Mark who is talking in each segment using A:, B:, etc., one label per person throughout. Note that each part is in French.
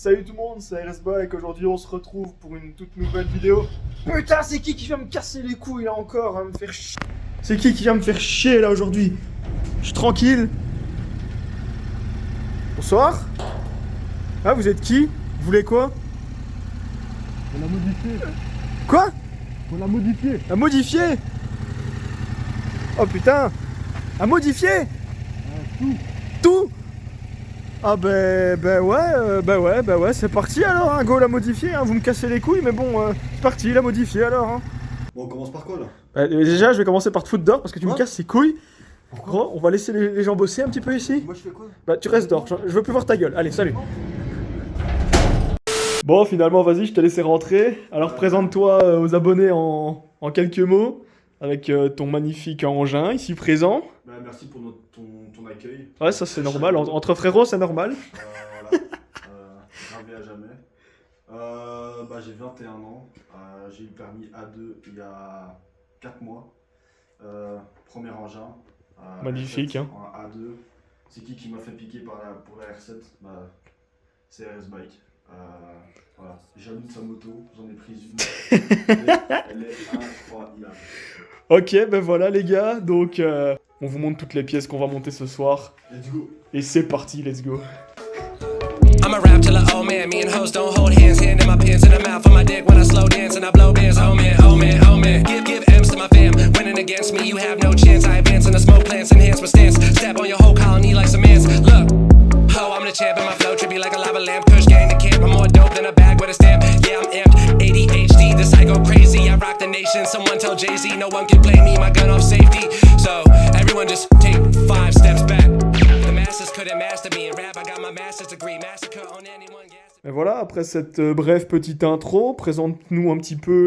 A: Salut tout le monde, c'est RSBike, aujourd'hui on se retrouve pour une toute nouvelle vidéo. Putain, c'est qui vient me casser les couilles là encore, me faire chier. C'est qui vient me faire chier là aujourd'hui? Je suis tranquille. Bonsoir. Ah, vous êtes qui? Vous voulez quoi?
B: On l'a modifié.
A: Quoi?
B: On l'a modifié.
A: À modifier? Oh putain. À modifier?
B: Tout.
A: Tout? Ah bah ouais, c'est parti alors, hein, go la modifier, hein, vous me cassez les couilles, mais bon, c'est parti, la modifier alors. Hein.
C: Bon, on commence par quoi là?
A: Déjà, je vais commencer par te foutre dehors parce que tu me
C: Quoi?
A: casses les couilles.
C: Pourquoi?
A: Gros, on va laisser les gens bosser un petit peu ici.
C: Moi je fais quoi?
A: Bah, tu restes dehors, je veux plus voir ta gueule, allez, salut. Bon, finalement, vas-y, je t'ai laissé rentrer. Alors, présente-toi aux abonnés en quelques mots, avec ton magnifique engin ici présent.
C: Bah, merci pour ton accueil.
A: Ouais, ça c'est normal, entre frérots, c'est normal.
C: Voilà. Gravé à jamais. Bah, j'ai 21 ans. J'ai eu le permis A2 il y a 4 mois. Premier engin.
A: Magnifique,
C: R7,
A: hein.
C: Un A2. C'est qui m'a fait piquer pour la R7? Bah, c'est RSBike. Voilà. Jaloux de sa moto, j'en ai pris une. Elle est incroyable.
A: Ok, ben voilà les gars, donc on vous montre toutes les pièces qu'on va monter ce soir.
C: Let's go.
A: Et c'est parti, let's go.
D: I'ma rap till a old man. Me and hoes don't hold hands. Hand in my pants in the mouth of my dick when I slow dance and I blow bands. Oh man, oh man, oh man. Give M's to my fam. Winning against me, you have no chance. I advance in the smoke plants, enhance my stance. Step on your whole colony like some ants. Look, ho, I'm the champ and my flow trippy like a lava lamp. Kush gang the camp. I'm more dope than a bag with a stamp. Yeah, I'm amped. ADHD, this I go crazy. I rock the nation. Someone tell Jay-Z, no one can play me. My gun off safety. So everyone just take 5 steps back. The masses couldn't master me in rap. I got my master's degree. Massacre on anyone.
A: Et voilà, après cette brève petite intro, présente-nous un petit peu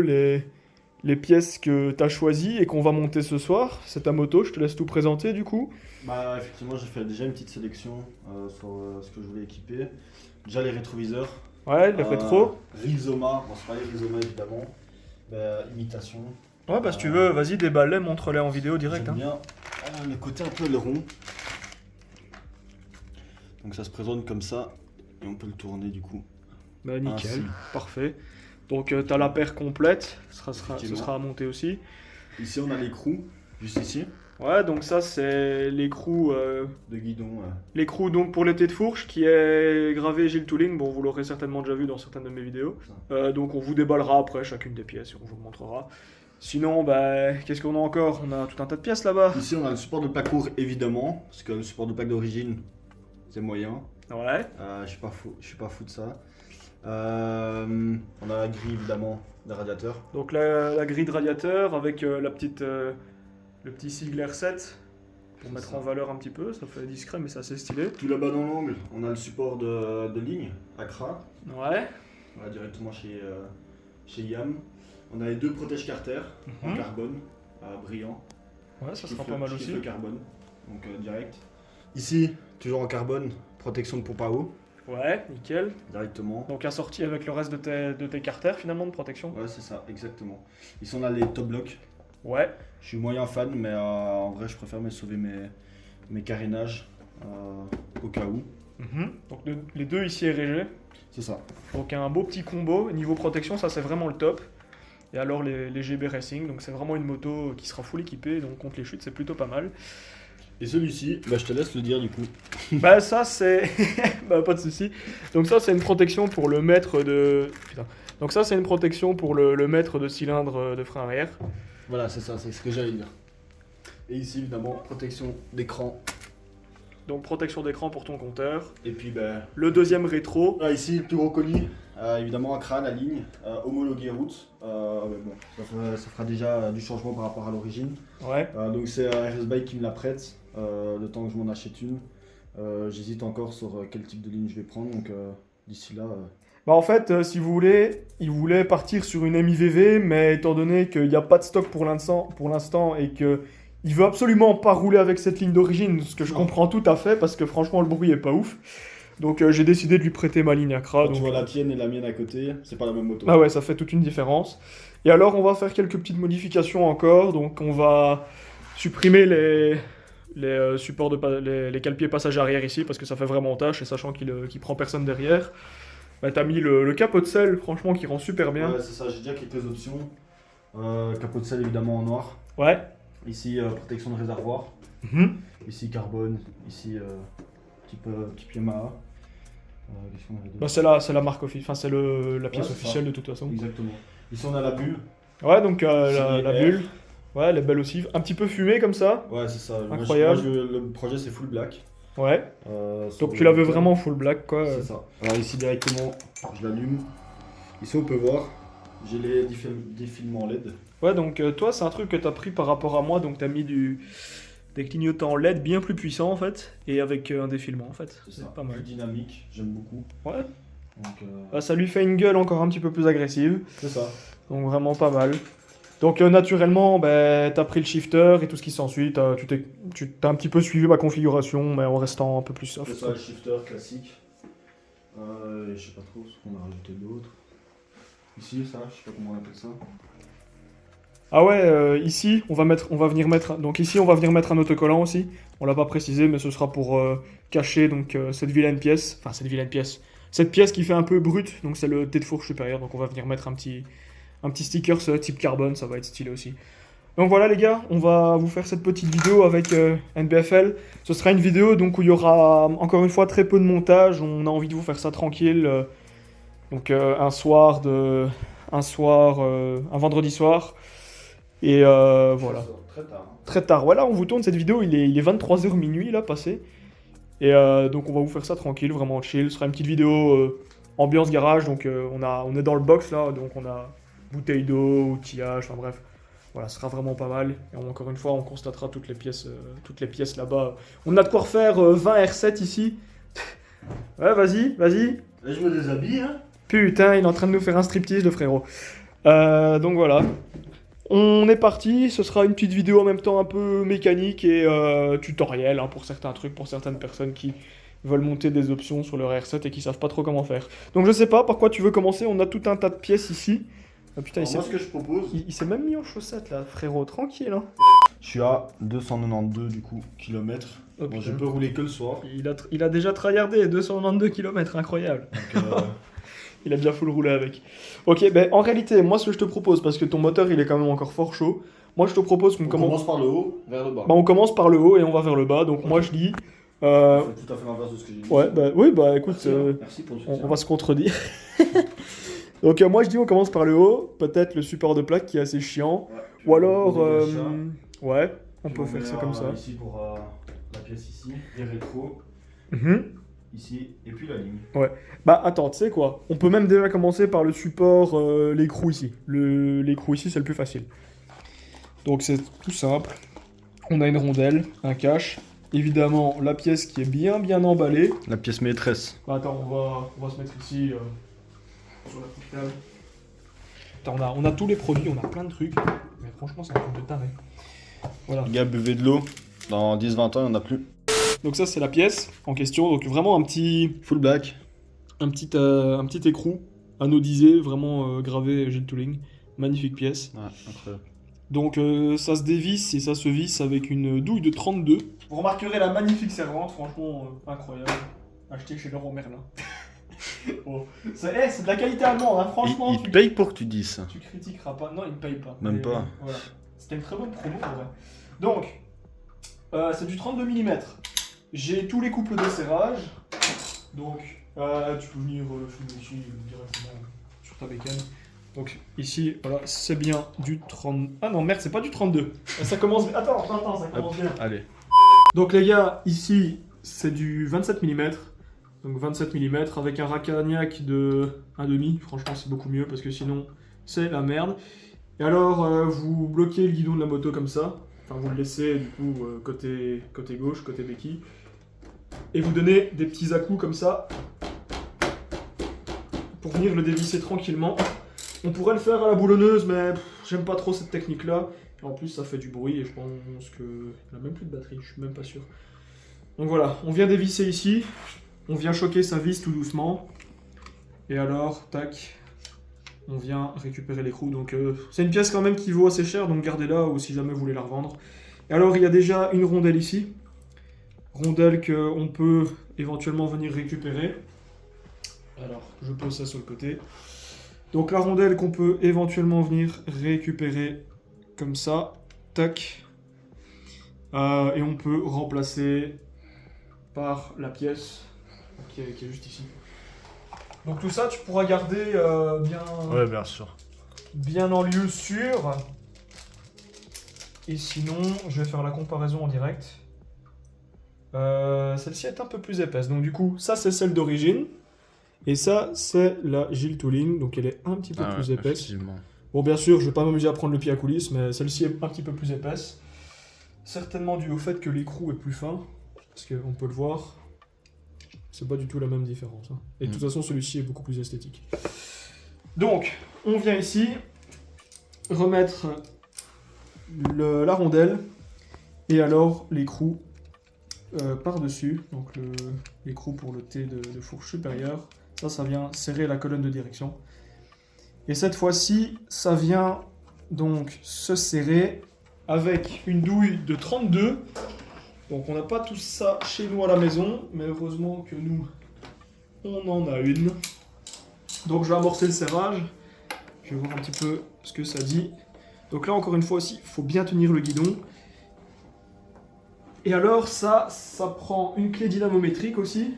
A: les pièces que t'as choisies et qu'on va monter ce soir. C'est ta moto, je te laisse tout présenter du coup.
C: Bah, effectivement, j'ai fait déjà une petite sélection sur ce que je voulais équiper. Déjà les rétroviseurs.
A: Ouais, les rétros.
C: Rizoma, bon, c'est pas les Rizoma évidemment. Bah, imitation.
A: Ouais, bah si tu veux, vas-y, déballe-les, montre-les en vidéo direct.
C: J'aime
A: Hein.
C: bien le côté un peu le rond. Donc ça se présente comme ça et on peut le tourner du coup.
A: Bah nickel,
C: Ainsi.
A: parfait. Donc t'as la paire complète, ce
C: Effectivement.
A: sera à monter aussi.
C: Ici on a l'écrou, juste ici,
A: Ouais, donc ça c'est l'écrou
C: de guidon.
A: l'écrou donc pour l'été de fourche qui est gravé Gilles Tooling. Bon, vous l'aurez certainement déjà vu dans certaines de mes vidéos. Donc on vous déballera après chacune des pièces et on vous le montrera. Sinon, bah, qu'est-ce qu'on a encore? On a tout un tas de pièces là-bas.
C: Ici on a le support de plaque court évidemment, parce que le support de plaque d'origine c'est moyen.
A: Ouais.
C: Je suis pas fou de ça. On a la grille évidemment des radiateurs.
A: Donc la grille de radiateur avec le petit sigle R7 pour
C: C'est
A: mettre
C: ça.
A: en valeur un petit peu. Ça fait discret mais c'est assez stylé.
C: Tout là-bas dans l'angle, on a le support de ligne, Accra.
A: Ouais.
C: On va directement chez Yam. On a les 2 protèges Carter en
A: Mhm.
C: carbone, brillant.
A: Ouais, ça
C: Je
A: sera
C: kiffe
A: pas mal
C: je kiffe
A: aussi.
C: le carbone, donc direct. Ici, toujours en carbone, protection de pompe à eau,
A: Ouais, nickel.
C: directement.
A: Donc assorti avec le reste de tes carters finalement de protection.
C: Ouais, c'est ça, exactement. Ici, on a les top blocks.
A: Ouais.
C: Je suis moyen fan, mais en vrai, je préfère me sauver mes carénages au cas où.
A: Donc les deux ici RG.
C: C'est ça.
A: Donc un beau petit combo. Niveau protection, ça c'est vraiment le top. Et alors les GB Racing, donc c'est vraiment une moto qui sera full équipée, donc contre les chutes c'est plutôt pas mal.
C: Et celui-ci, bah, je te laisse le dire du coup.
A: Bah ça c'est... bah pas de souci. Donc ça c'est une protection pour le mètre de... Putain. Donc ça c'est une protection pour le mètre de cylindre de frein arrière.
C: Voilà, c'est ça, c'est ce que j'allais dire. Et ici, évidemment, protection d'écran.
A: Donc protection d'écran pour ton compteur.
C: Et puis, bah,
A: Le deuxième rétro.
C: ici, le plus gros colis, évidemment, Accra, la ligne, homologué route. Mais bon, ça fera déjà du changement par rapport à l'origine.
A: Ouais.
C: Donc, c'est RSBike qui me la prête, le temps que je m'en achète une. J'hésite encore sur quel type de ligne je vais prendre, donc d'ici là.
A: Bah en fait, si vous voulez, il voulait partir sur une MIVV, mais étant donné qu'il n'y a pas de stock pour l'instant et que il veut absolument pas rouler avec cette ligne d'origine, ce que je
C: Non.
A: comprends tout à fait, parce que franchement le bruit est pas ouf. Donc j'ai décidé de lui prêter ma ligne Accra.
C: Quand
A: Donc...
C: tu vois la tienne et la mienne à côté, c'est pas la même moto.
A: Ah ouais, ça fait toute une différence. Et alors on va faire quelques petites modifications encore, donc on va supprimer les supports les cale-pieds passage arrière ici, parce que ça fait vraiment tâche, et sachant qu'il prend personne derrière. Bah, t'as mis le capot de selle, franchement, qui rend super bien.
C: Ouais, c'est ça, j'ai déjà quelques options. Capot de selle évidemment en noir.
A: Ouais.
C: Ici, protection de réservoir.
A: Mhm.
C: Ici, carbone. Ici, type Yamaha. Qu'est-ce qu'on avait d'autre?
A: Bah, c'est la marque officielle, enfin, c'est la pièce
C: Ouais, c'est
A: officielle
C: ça.
A: de toute façon.
C: Exactement. Ici, on a la bulle.
A: Ouais, donc la
C: Signé R.
A: bulle. Ouais, elle est belle aussi. Un petit peu fumée comme ça.
C: Ouais, c'est ça.
A: Incroyable.
C: Le projet, c'est full black.
A: Ouais.
C: Sur
A: Donc
C: le
A: tu la veux
C: moteur.
A: vraiment full black, quoi.
C: C'est ça. Alors ici, directement, je l'allume. Ici, on peut voir, j'ai les défilements LED.
A: Ouais, donc toi, c'est un truc que t'as pris par rapport à moi. Donc t'as mis des clignotants LED bien plus puissants, en fait. Et avec un défilement, en fait.
C: C'est
A: C'est
C: ça.
A: pas mal.
C: Plus dynamique, j'aime beaucoup.
A: Ouais.
C: Donc,
A: Ça lui fait une gueule encore un petit peu plus agressive.
C: c'est ça.
A: Donc vraiment pas mal. Donc naturellement, bah, t'as pris le shifter et tout ce qui s'ensuit. Tu t'as un petit peu suivi ma configuration, mais en restant un peu plus
C: C'est
A: soft.
C: ça, le shifter classique. Je sais pas trop ce qu'on a rajouté d'autre. Ici, ça, je sais pas comment on appelle ça.
A: Ah ouais, ici, on va venir mettre. Donc ici, on va venir mettre un autocollant aussi. On l'a pas précisé, mais ce sera pour cacher donc cette vilaine pièce. Enfin, cette vilaine pièce. Cette pièce qui fait un peu brute. Donc c'est le tête de fourche supérieur. Donc on va venir mettre un petit sticker type carbone. Ça va être stylé aussi. Donc voilà les gars, on va vous faire cette petite vidéo avec NBFL. Ce sera une vidéo donc où il y aura encore une fois très peu de montage. On a envie de vous faire ça tranquille. Donc un vendredi soir. Et voilà.
C: Très tard. Hein.
A: Très tard. Voilà, on vous tourne cette vidéo, il est 23h minuit là, passé. Et donc on va vous faire ça tranquille, vraiment chill. Ce sera une petite vidéo ambiance garage, donc on est dans le box là, donc on a bouteille d'eau, outillage, enfin bref. Voilà, ce sera vraiment pas mal. Et encore une fois, on constatera toutes les pièces là-bas. On a de quoi refaire 20 R7 ici. Ouais, vas-y.
C: Et je me déshabille, hein.
A: Putain, il est en train de nous faire un striptease, le frérot. Donc voilà. On est parti, ce sera une petite vidéo en même temps un peu mécanique et tutoriel hein, pour certains trucs, pour certaines personnes qui veulent monter des options sur leur R7 et qui savent pas trop comment faire. Donc je sais pas par quoi tu veux commencer, on a tout un tas de pièces ici. Ah, putain,
C: Alors, moi, ce que je propose,
A: il s'est même mis en chaussettes là, frérot, tranquille. Hein.
C: je suis à 292 du coup kilomètres.
A: Oh,
C: Bon, je
A: putain.
C: peux rouler que le soir.
A: Il a déjà tryhardé 292 km, incroyable.
C: Donc,
A: Il a déjà full roulé avec. Ok, ben en réalité, moi ce que je te propose, parce que ton moteur il est quand même encore fort chaud, moi je te propose qu'on
C: on
A: commence...
C: commence par le haut vers le bas.
A: Bah, on commence par le haut et on va vers le bas, donc moi je dis...
C: C'est tout à fait l'inverse de ce que j'ai dit.
A: Ouais, bah oui, bah écoute,
C: Merci, hein. Merci pour le soutien.
A: on va se contredire. Donc moi je dis on commence par le haut, peut-être le support de plaque qui est assez chiant,
C: Ouais, puis
A: ou
C: on
A: alors...
C: dégage ça.
A: ouais, on
C: Puis
A: peut faire
C: met,
A: ça comme ça.
C: Ici pour la pièce ici, les rétros,
A: Mhm.
C: ici, et puis la ligne.
A: Bah attends, tu sais quoi, on peut même déjà commencer par le support, l'écrou ici. L'écrou ici c'est le plus facile. Donc c'est tout simple. On a une rondelle, un cache, évidemment la pièce qui est bien emballée.
C: La pièce maîtresse.
A: Bah attends, on va se mettre ici sur la petite table. Attends, on a tous les produits, on a plein de trucs. Mais franchement, c'est un truc de taré. Voilà.
C: Les gars, buvez de l'eau. Dans 10-20 ans, il n'y en a plus.
A: Donc ça, c'est la pièce en question. Donc vraiment un petit
C: Full black.
A: écrou anodisé, vraiment gravé Gilles Tooling. Magnifique pièce.
C: Ouais, incroyable.
A: Donc ça se dévisse et ça se visse avec une douille de 32. Vous remarquerez la magnifique servante, franchement incroyable. Achetée chez Leroy Merlin. Oh. C'est de la qualité allemande, hein. Franchement.
C: Il te paye pour que tu dises ça.
A: Tu critiqueras pas. Non, il me paye pas.
C: Même
A: Mais,
C: pas.
A: Voilà. C'était une très bonne promo en vrai. Donc, c'est du 32 mm. J'ai tous les couples de serrage. Donc, tu peux venir filmer ici directement sur ta bécane. Donc, ici, voilà, c'est bien du 30. Ah non, merde, c'est pas du 32. Ça commence. Attends, ça commence bien.
C: Allez.
A: Donc, les gars, ici, c'est du 27 mm. Donc 27 mm avec un Racagnac de 1,5. Franchement, c'est beaucoup mieux parce que sinon, c'est la merde. Et alors, vous bloquez le guidon de la moto comme ça. Enfin, vous le laissez du coup côté gauche, côté béquille. Et vous donnez des petits à-coups comme ça pour venir le dévisser tranquillement. On pourrait le faire à la boulonneuse, mais j'aime pas trop cette technique-là. Et en plus, ça fait du bruit et je pense qu'il n'a même plus de batterie, je suis même pas sûr. Donc voilà, on vient dévisser ici. On vient choquer sa vis tout doucement. Et alors, tac, on vient récupérer l'écrou. Donc c'est une pièce quand même qui vaut assez cher, donc gardez-la ou si jamais vous voulez la revendre. Et alors, il y a déjà une rondelle ici. Rondelle qu'on peut éventuellement venir récupérer. Alors, je pose ça sur le côté. Donc la rondelle qu'on peut éventuellement venir récupérer comme ça. Tac. Et on peut remplacer par la pièce qui est juste ici. Donc tout ça, tu pourras garder
E: Ouais, bien sûr.
A: bien en lieu sûr. Et sinon, je vais faire la comparaison en direct. Celle-ci est un peu plus épaisse. Donc du coup, ça c'est celle d'origine. Et ça, c'est la Gilles Tooling. Donc elle est un petit peu plus épaisse.
E: Effectivement.
A: Bon, bien sûr, je vais pas m'amuser à prendre le pied à coulisses, mais celle-ci est un petit peu plus épaisse. Certainement dû au fait que l'écrou est plus fin. Parce qu'on peut le voir. C'est pas du tout la même différence. Hein. Et de toute façon, celui-ci est beaucoup plus esthétique. Donc, on vient ici remettre la rondelle et alors l'écrou par-dessus. Donc l'écrou pour le T de fourche supérieure. Ça vient serrer la colonne de direction. Et cette fois-ci, ça vient donc se serrer avec une douille de 32. Donc on n'a pas tout ça chez nous à la maison, mais heureusement que nous, on en a une. Donc je vais amorcer le serrage. Je vais voir un petit peu ce que ça dit. Donc là, encore une fois aussi, il faut bien tenir le guidon. Et alors ça prend une clé dynamométrique aussi.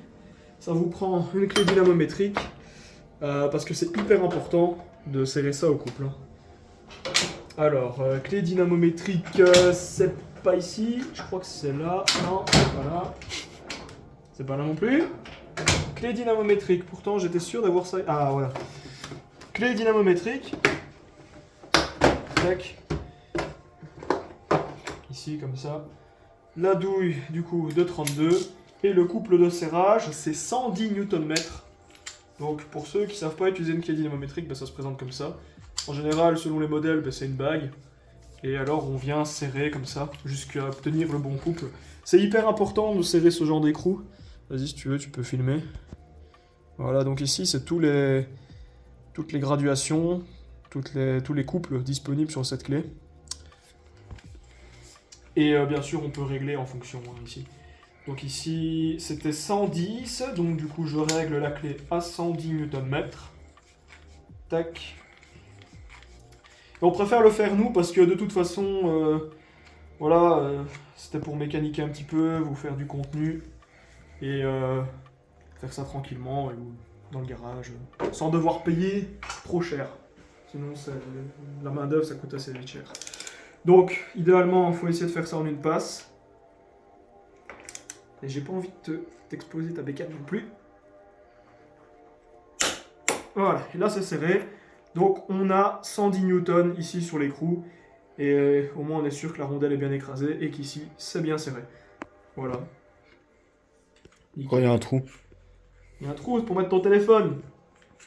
A: Ça vous prend une clé dynamométrique parce que c'est hyper important de serrer ça au couple. Hein. Alors, clé dynamométrique, c'est pas ici. Je crois que c'est là. Non, c'est pas là. C'est pas là non plus. Clé dynamométrique. Pourtant, j'étais sûr d'avoir ça. Ah, voilà. Clé dynamométrique. Tac. Ici, comme ça. La douille, du coup, de 32. Et le couple de serrage, c'est 110 Nm. Donc, pour ceux qui ne savent pas utiliser une clé dynamométrique, ben, ça se présente comme ça. En général, selon les modèles, ben, c'est une bague. Et alors, on vient serrer comme ça, jusqu'à obtenir le bon couple. C'est hyper important de serrer ce genre d'écrou. Vas-y, si tu veux, tu peux filmer. Voilà, donc ici, c'est toutes les graduations, tous les couples disponibles sur cette clé. Et bien sûr, on peut régler en fonction, hein, ici. Donc ici, c'était 110, donc du coup, je règle la clé à 110 Nm. Tac. Et on préfère le faire nous, parce que de toute façon, voilà, c'était pour mécaniquer un petit peu, vous faire du contenu, et faire ça tranquillement, ou dans le garage, sans devoir payer trop cher. Sinon, la main d'œuvre, ça coûte assez vite cher. Donc, idéalement, il faut essayer de faire ça en une passe. Et j'ai pas envie de t'exploser ta bécane non plus. Voilà, et là c'est serré. Donc on a 110 Newton ici sur l'écrou. Et au moins on est sûr que la rondelle est bien écrasée et qu'ici c'est bien serré. Voilà.
E: Pourquoi il y a un trou?
A: Il y a un trou pour mettre ton téléphone.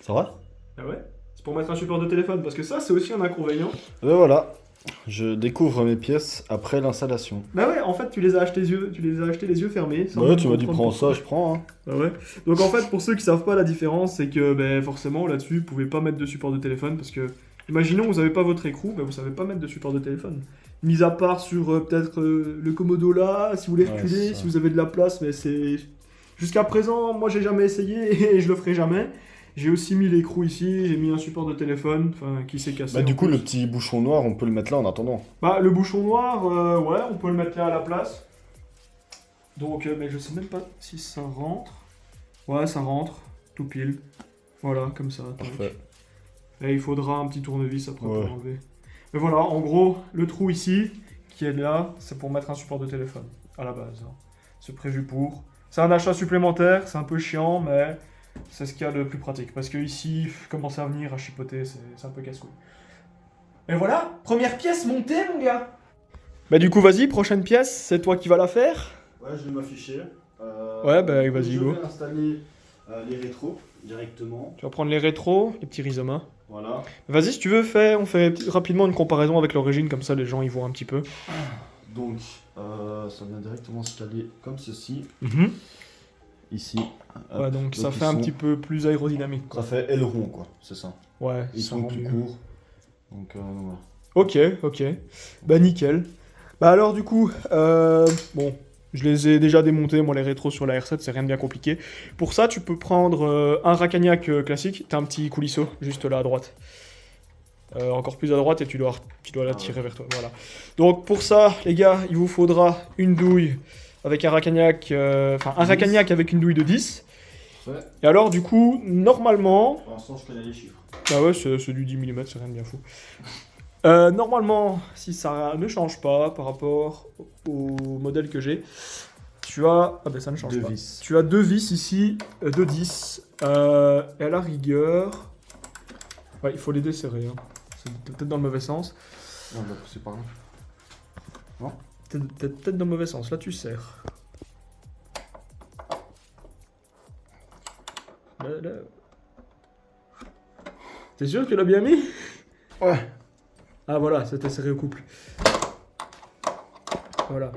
E: Ça va?
A: Ah ouais? C'est pour mettre un support de téléphone parce que ça c'est aussi un inconvénient.
E: Ben voilà, je découvre mes pièces après l'installation.
A: Bah ouais, en fait tu les as achetés les yeux fermés. sans
E: Ouais,
A: même
E: tu m'as dit
A: comprendre
E: prends ça,
A: pourquoi.
E: je prends. Hein.
A: Ah ouais. Donc en fait, pour ceux qui savent pas la différence, c'est que ben, forcément là-dessus, vous pouvez pas mettre de support de téléphone parce que, imaginons vous avez pas votre écrou, ben, vous savez pas mettre de support de téléphone. Mis à part sur peut-être le Komodo là, si vous voulez
E: Ouais,
A: reculer,
E: c'est ça.
A: si vous avez de la place, mais c'est jusqu'à présent, moi j'ai jamais essayé et je le ferai jamais. J'ai aussi mis l'écrou ici, j'ai mis un support de téléphone, enfin qui s'est cassé.
E: Bah du
A: en
E: coup,
A: plus.
E: le petit bouchon noir, on peut le mettre là en attendant.
A: Bah le bouchon noir, ouais, on peut le mettre là à la place. Donc, mais je sais même pas si ça rentre. Ouais, ça rentre, tout pile. Voilà, comme ça. tac.
E: Parfait.
A: Et il faudra un petit tournevis après
E: Ouais.
A: pour l'enlever. Mais voilà, en gros, le trou ici, qui est là, c'est pour mettre un support de téléphone, à la base. Hein. C'est prévu pour. C'est un achat supplémentaire, c'est un peu chiant, mais c'est ce qu'il y a de plus pratique. Parce que ici, commencer à venir à chipoter, c'est un peu casse-couille. Et voilà, première pièce montée, mon gars. Bah du coup, vas-y, prochaine pièce, c'est toi qui vas la faire.
C: Ouais, je vais m'afficher.
A: Ouais, bah, vas-y, go.
C: Je vais installer les rétros directement.
A: Tu vas prendre les rétros, les petits rhizomas.
C: Voilà.
A: Vas-y, si tu veux, on fait rapidement une comparaison avec l'origine, comme ça les gens y voient un petit peu.
C: Donc, ça vient directement s'installer comme ceci. Ici.
A: Ouais, donc ça
C: ils
A: fait un
C: sont-
A: petit peu plus aérodynamique.
C: Ça fait aileron, quoi, c'est ça.
A: Ouais,
C: Ils
A: ça
C: sont
A: rend
C: plus
A: mieux.
C: courts. Donc, voilà.
A: Ok. Bah nickel. Bah alors du coup, bon, Je les ai déjà démontés, moi les rétros sur la R7, c'est rien de bien compliqué. Pour ça, tu peux prendre un Racagnac classique, t'as un petit coulisseau juste là à droite. Encore plus à droite et tu dois la tirer vers toi, voilà. Donc pour ça, les gars, il vous faudra une douille avec un Racagnac, enfin un Racagnac avec une douille de 10.
E: Ouais.
A: Et alors du coup, normalement...
E: Pour l'instant, je connais les chiffres.
A: Ah ouais, c'est du 10 mm, c'est rien de bien fou. Normalement, si ça ne change pas par rapport au modèle que j'ai, tu as... Ah ben ça ne change pas.
E: vis.
A: Tu as 2 vis ici, de 10. Et à la rigueur... Ouais, il faut les desserrer. Hein. C'est peut-être dans le mauvais sens.
E: Non, on va pousser par là.
A: Peut-être dans le mauvais sens. Là, tu serres. Là. T'es sûr que tu l'as bien mis?
E: Ouais.
A: Ah voilà, c'était serré au couple. Voilà.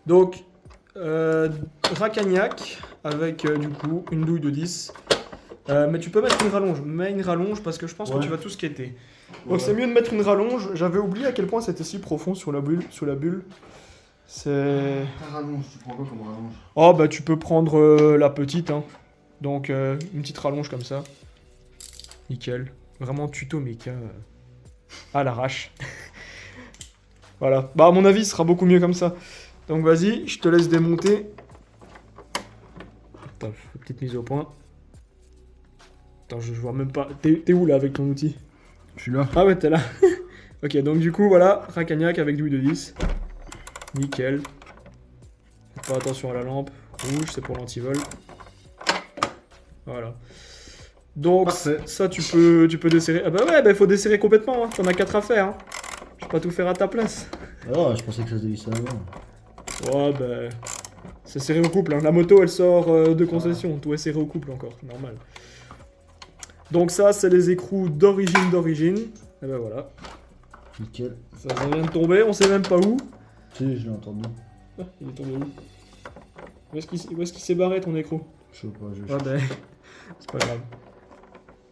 A: Donc, Racagnac avec du coup une douille de 10. Mais tu peux mettre une rallonge. Mets une rallonge parce que je pense que tu vas tout skater. Donc c'est mieux de mettre une rallonge. J'avais oublié à quel point c'était si profond sur la bulle. C'est...
E: Ta rallonge, tu prends quoi comme rallonge?
A: Oh bah tu peux prendre la petite. Hein. Donc une petite rallonge comme ça. Nickel. Vraiment tuto méca à l'arrache. Voilà. Bah à mon avis, ce sera beaucoup mieux comme ça. Donc vas-y, je te laisse démonter. Attends, petite mise au point. Attends, je vois même pas. T'es où là avec ton outil?
E: Je suis là.
A: Ah ouais, t'es là. Ok, donc du coup, voilà, Racagnac avec douille de 10. Nickel. Faites pas attention à la lampe. Rouge, c'est pour l'antivol. Voilà. Donc,
E: Parfait.
A: ça, tu peux desserrer. Ah bah ouais, bah faut desserrer complètement. Hein. T'en as 4 à faire. Hein. Je vais pas tout faire à ta place.
E: Ah, je pensais que ça se dévissait avant.
A: Ouais, bah. C'est serré au couple. Hein. La moto, elle sort de concession. Tout est serré au couple encore. Normal. Donc, ça, c'est les écrous d'origine. Et ben voilà.
E: Nickel.
A: Ça vient de tomber. On sait même pas où.
E: Si, je l'ai entendu.
A: Ah, il est tombé où? Où est-ce qu'il s'est barré ton écrou?
E: Je sais pas, je
A: Ah ben, c'est pas grave.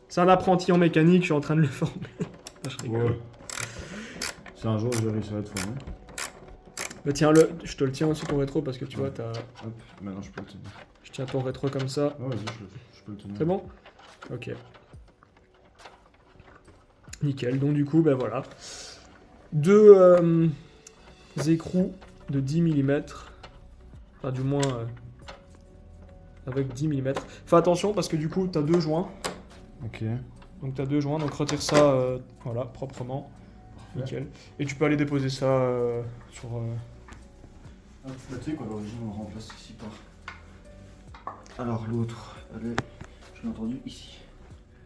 A: C'est un apprenti en mécanique, je suis en train de le former. Ah, je rigole.
E: Ouais. Si un jour je vais réussir à te former.
A: Bah tiens, je te le tiens aussi ton rétro parce que tu vois, t'as...
E: Hop, maintenant je peux le tenir.
A: Je tiens ton rétro comme ça.
E: Ah, vas-y, je peux le tenir.
A: C'est bon? Ok. Nickel, donc du coup, ben voilà. 2 écrous de 10 mm. Enfin, du moins... avec 10 mm. Fais attention parce que du coup, t'as 2 joints.
E: Ok.
A: Donc t'as 2 joints, donc retire ça, voilà, proprement. Nickel. Et tu peux aller déposer ça sur...
E: Hop, bah, tu sais quoi, l'origine on remplace ici par... Alors l'autre, elle est... Je l'ai entendu ici.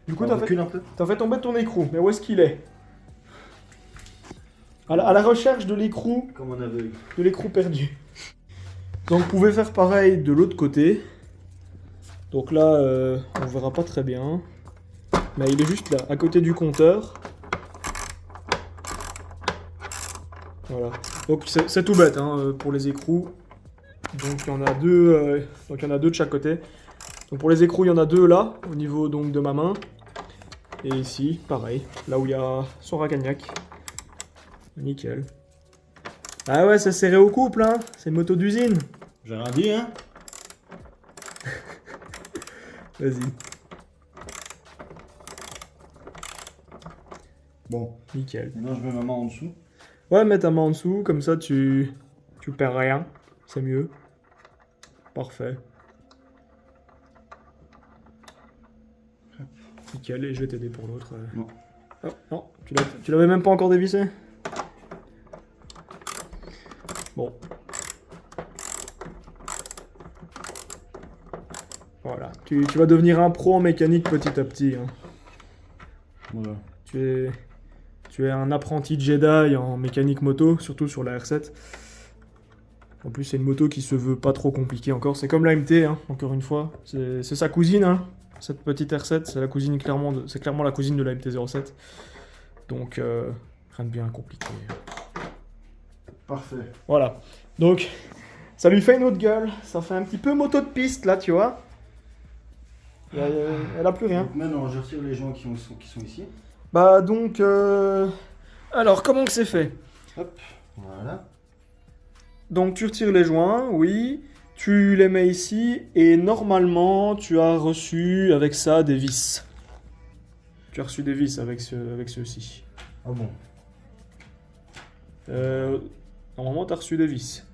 A: Du coup,
E: On
A: t'as
E: recule un peu.
A: fait tomber ton écrou, mais où est-ce qu'il est? À la recherche de l'écrou
E: Comme un aveugle.
A: perdu. Donc vous pouvez faire pareil de l'autre côté. Donc là, on verra pas très bien. Mais il est juste là, à côté du compteur. Voilà. Donc c'est tout bête hein, pour les écrous. Donc il y en a 2. Donc il y en a 2 de chaque côté. Donc pour les écrous, il y en a 2 là, au niveau donc de ma main. Et ici, pareil, là où il y a son Racagnac. Nickel. Ah ouais, c'est serré au couple, hein. C'est une moto d'usine.
E: J'ai rien dit, hein.
A: Vas-y.
E: Bon,
A: Nickel.
E: maintenant je mets ma main en dessous.
A: Ouais, mets ta main en dessous, comme ça tu perds rien. C'est mieux. Parfait. Nickel, et je vais t'aider pour l'autre.
E: Non.
A: Oh, non, tu l'avais même pas encore dévissé? Bon. Voilà, tu vas devenir un pro en mécanique petit à petit. Hein.
E: Voilà.
A: Tu es un apprenti Jedi en mécanique moto, surtout sur la R7. En plus, c'est une moto qui se veut pas trop compliquée encore. C'est comme la MT, hein, encore une fois. C'est sa cousine, hein, cette petite R7. C'est la cousine c'est clairement la cousine de la MT-07. Donc, rien de bien compliqué.
E: Parfait.
A: Voilà. Donc, ça lui fait une autre gueule. Ça fait un petit peu moto de piste, là, tu vois. Elle a plus rien.
E: Donc maintenant, je retire les joints qui sont ici.
A: Bah, donc... Alors, comment que c'est fait?
E: Hop, voilà.
A: Donc tu retires les joints, oui. Tu les mets ici et normalement tu as reçu avec ça des vis. Tu as reçu des vis avec ceux-ci.
E: Ah bon.
A: Normalement tu as reçu des vis.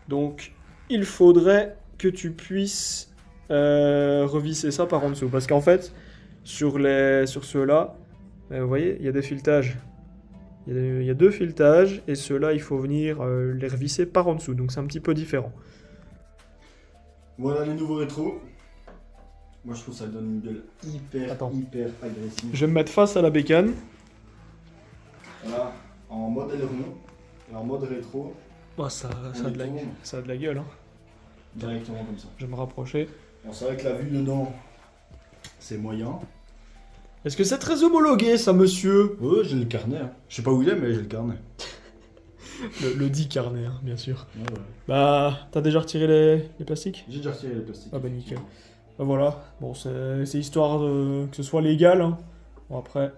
A: Donc il faudrait que tu puisses revisser ça par en dessous. Parce qu'en fait, sur ceux-là, vous voyez, il y a des filetages. Il y a 2 filetages et ceux-là, il faut venir les revisser par en dessous. Donc c'est un petit peu différent.
E: Voilà les nouveaux rétros. Moi je trouve ça donne une gueule hyper agressive.
A: Je vais me mettre face à la bécane.
E: Voilà, en mode aileron et en mode rétro,
A: Oh, ça a de la gueule. Hein.
E: directement comme ça.
A: Je vais me rapprocher.
E: Bon, c'est vrai que la vue dedans, c'est moyen.
A: Est-ce que c'est très homologué ça, monsieur?
E: Ouais, j'ai le carnet. Hein. Je sais pas où il est, mais j'ai le carnet.
A: Le dit carnet, hein, bien sûr.
E: Ouais, ouais.
A: Bah, t'as déjà retiré les plastiques?
E: J'ai déjà retiré les plastiques.
A: Ah bah nickel. Bah voilà, bon c'est histoire que ce soit légal. Hein. Bon après,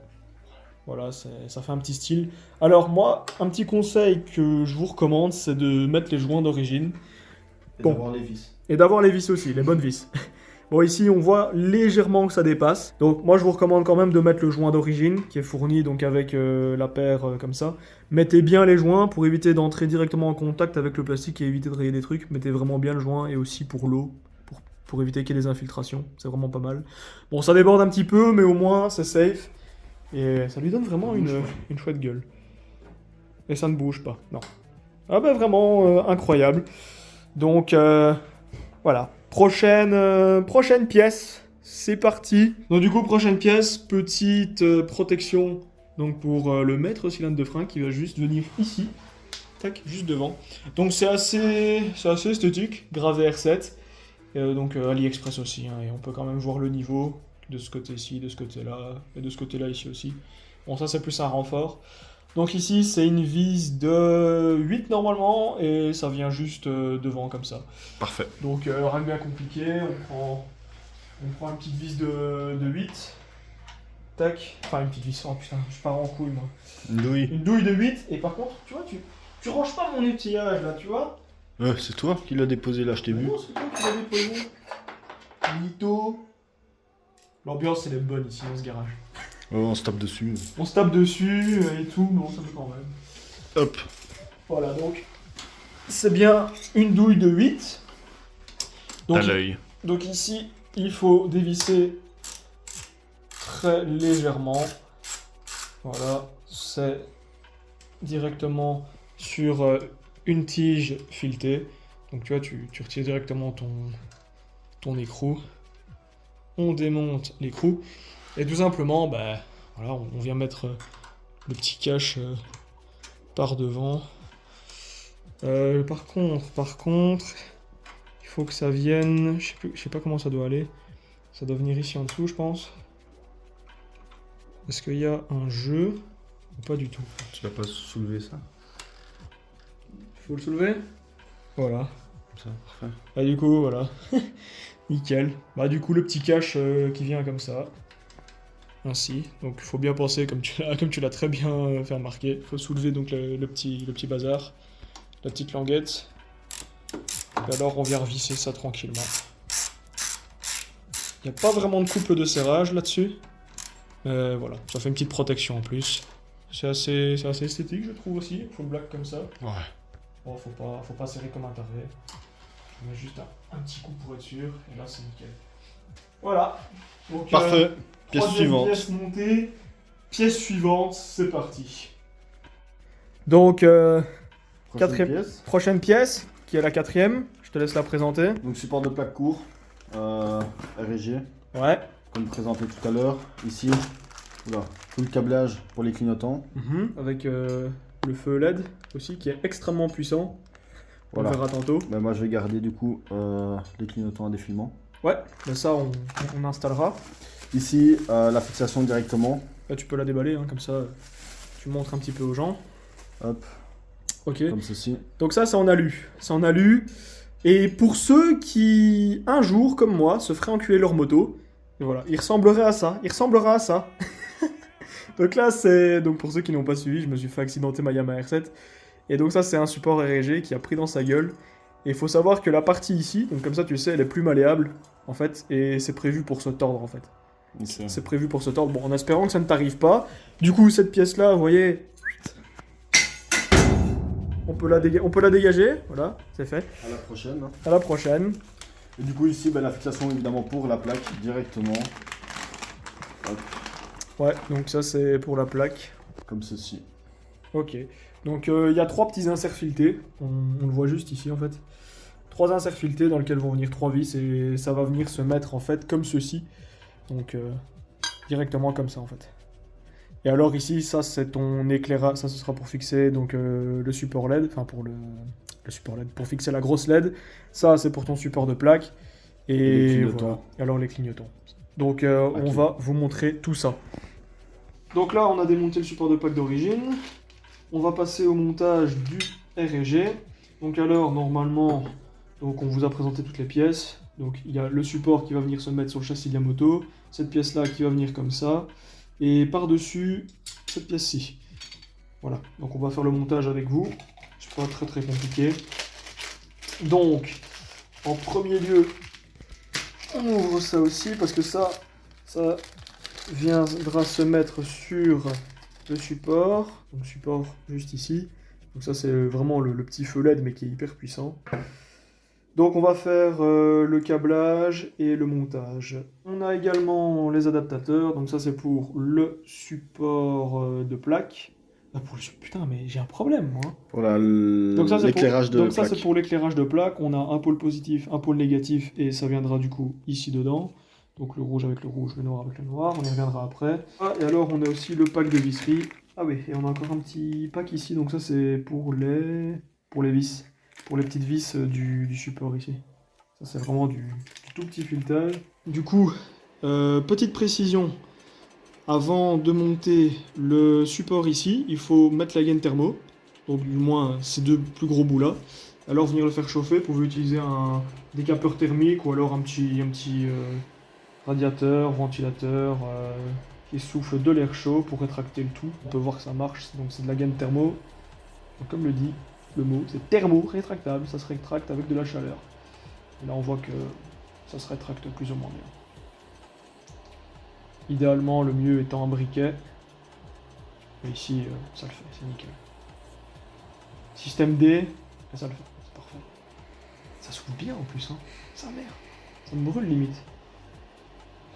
A: voilà, ça fait un petit style. Alors moi, un petit conseil que je vous recommande, c'est de mettre les joints d'origine.
E: Et
A: Bon.
E: d'avoir les vis.
A: Et d'avoir les vis aussi, les bonnes vis. Bon ici on voit légèrement que ça dépasse. Donc moi je vous recommande quand même de mettre le joint d'origine qui est fourni donc avec la paire comme ça. Mettez bien les joints pour éviter d'entrer directement en contact avec le plastique et éviter de rayer des trucs. Mettez vraiment bien le joint et aussi pour l'eau. Pour éviter qu'il y ait des infiltrations, c'est vraiment pas mal. Bon, ça déborde un petit peu, mais au moins c'est safe. Et ça lui donne vraiment une chouette gueule. Et ça ne bouge pas, non. Ah bah vraiment incroyable. Donc voilà, prochaine pièce, c'est parti. Donc du coup, prochaine pièce, petite protection donc pour le maître cylindre de frein qui va juste venir ici. Tac, juste devant. Donc c'est assez esthétique, gravé R7. Donc AliExpress aussi, hein, et on peut quand même voir le niveau de ce côté-ci, de ce côté-là, et de ce côté-là ici aussi. Bon, ça c'est plus un renfort. Donc ici c'est une vis de 8 normalement, et ça vient juste devant comme ça.
E: Parfait.
A: Donc rien de bien compliqué, on prend une petite vis de 8. Tac, enfin une petite vis, oh putain, je pars en couille moi.
E: Une douille.
A: Une douille de 8, et par contre, tu vois, tu ranges pas mon outillage là, tu vois.
E: C'est toi qui l'as déposé là, je t'ai vu.
A: Non, c'est toi qui l'as déposé. Mytho. L'ambiance, elle est bonne ici dans ce garage.
E: Oh, on se tape dessus.
A: On se tape dessus et tout, mais on s'amuse quand même.
E: Hop.
A: Voilà, donc, c'est bien une douille de 8.
E: À l'œil.
A: Donc ici, il faut dévisser très légèrement. Voilà, c'est directement sur une tige filetée. Donc tu vois, tu retires directement ton écrou. On démonte l'écrou. Et tout simplement, bah, voilà, on vient mettre le petit cache par devant. Par contre, il faut que ça vienne. Je sais pas comment ça doit aller. Ça doit venir ici en dessous, je pense. Est-ce qu'il y a un jeu ou pas du tout?
E: Tu vas pas soulever ça?
A: Faut le soulever? Voilà.
E: Comme ça, parfait.
A: Bah du coup, voilà. Nickel. Bah du coup, le petit cache qui vient comme ça. Ainsi. Donc il faut bien penser, comme tu l'as très bien fait remarquer. Il faut soulever donc le petit bazar. La petite languette. Et alors on vient revisser ça tranquillement. Il n'y a pas vraiment de couple de serrage là-dessus. Voilà, ça fait une petite protection en plus. C'est assez esthétique, je trouve aussi. Full black comme ça.
E: Ouais.
A: Bon, faut pas serrer comme un taré. On met juste un petit coup pour être sûr. Et là, c'est nickel. Voilà. Donc,
E: Parfait. Pièce
A: troisième
E: suivante.
A: pièce montée. Pièce suivante, c'est parti. Donc, prochaine pièce, qui est la 4ème. Je te laisse la présenter.
E: Donc support de plaque court, RG,
A: Ouais.
E: comme présenté tout à l'heure. Ici, oula, tout le câblage pour les clignotants.
A: Avec le feu LED aussi, qui est extrêmement puissant. On
E: Voilà.
A: le verra tantôt.
E: Ben, moi je vais garder du coup les clignotants à défilement.
A: Ouais, mais ça, on installera.
E: Ici, la fixation directement.
A: Là, tu peux la déballer, hein, comme ça, tu montres un petit peu aux gens.
E: Hop,
A: Ok.
E: comme ceci.
A: Donc ça, c'est en alu. C'est en alu. Et pour ceux qui, un jour, comme moi, se feraient enculer leur moto, et voilà, il ressemblerait à ça. Il ressemblera à ça. Donc là, c'est... Donc pour ceux qui n'ont pas suivi, je me suis fait accidenter ma Yamaha R7. Et donc ça, c'est un support RG qui a pris dans sa gueule. Et il faut savoir que la partie ici, donc comme ça tu le sais, elle est plus malléable, en fait, et c'est prévu pour se tordre, en fait. C'est prévu pour se tordre, bon, en espérant que ça ne t'arrive pas. Du coup, cette pièce-là, vous voyez, on peut la dégager, voilà, c'est fait.
E: À la prochaine. Hein.
A: À la prochaine.
E: Et du coup ici, la fixation évidemment pour la plaque directement. Hop,
A: Ouais, donc ça c'est pour la plaque.
E: comme ceci.
A: Ok, donc il y a 3 petits inserts filetés, on le voit juste ici en fait. 3 inserts filetés dans lesquels vont venir 3 vis et ça va venir se mettre en fait comme ceci. Donc directement comme ça en fait. Et alors ici, ça c'est ton éclairage, ça ce sera pour fixer donc le support LED, enfin pour le support LED, pour fixer la grosse LED. Ça c'est pour ton support de plaque.
E: Et les
A: Et
E: clignotants.
A: voilà. Et alors les clignotants. Donc on va vous montrer tout ça. Donc là on a démonté le support de plaque d'origine. On va passer au montage du R&G. Donc alors normalement, donc on vous a présenté toutes les pièces. Donc il y a le support qui va venir se mettre sur le châssis de la moto, cette pièce là qui va venir comme ça, et par-dessus cette pièce-ci. Voilà, donc on va faire le montage avec vous. C'est pas très compliqué. Donc, en premier lieu, on ouvre ça aussi parce que ça viendra se mettre sur le support. Donc support juste ici. Donc ça c'est vraiment le petit feu LED mais qui est hyper puissant. Donc on va faire le câblage et le montage. On a également les adaptateurs, donc ça c'est pour le support de plaque. Ah, putain mais j'ai un problème moi.
E: Pour
A: L'éclairage
E: de plaque.
A: Donc ça c'est pour l'éclairage de plaque, on a un pôle positif, un pôle négatif et ça viendra du coup ici dedans. Donc le rouge avec le rouge, le noir avec le noir, on y reviendra après. Ah et alors on a aussi le pack de visserie. Ah oui, et on a encore un petit pack ici, donc ça c'est pour les vis. Pour les petites vis du support ici. Ça c'est vraiment du tout petit filetage. Du coup, petite précision, avant de monter le support ici, il faut mettre la gaine thermo, donc du moins ces 2 plus gros bouts là, alors venir le faire chauffer, vous pouvez utiliser un décapeur thermique ou alors un petit radiateur, ventilateur qui souffle de l'air chaud pour rétracter le tout. On peut voir que ça marche, donc c'est de la gaine thermo, donc, comme le dit le mot, c'est thermo-rétractable, ça se rétracte avec de la chaleur. Et là on voit que ça se rétracte plus ou moins bien. Idéalement le mieux étant un briquet. Et ici ça le fait, c'est nickel. Système D, et ça le fait, c'est parfait. Ça s'ouvre bien en plus, hein. Sa mère. Ça me brûle limite.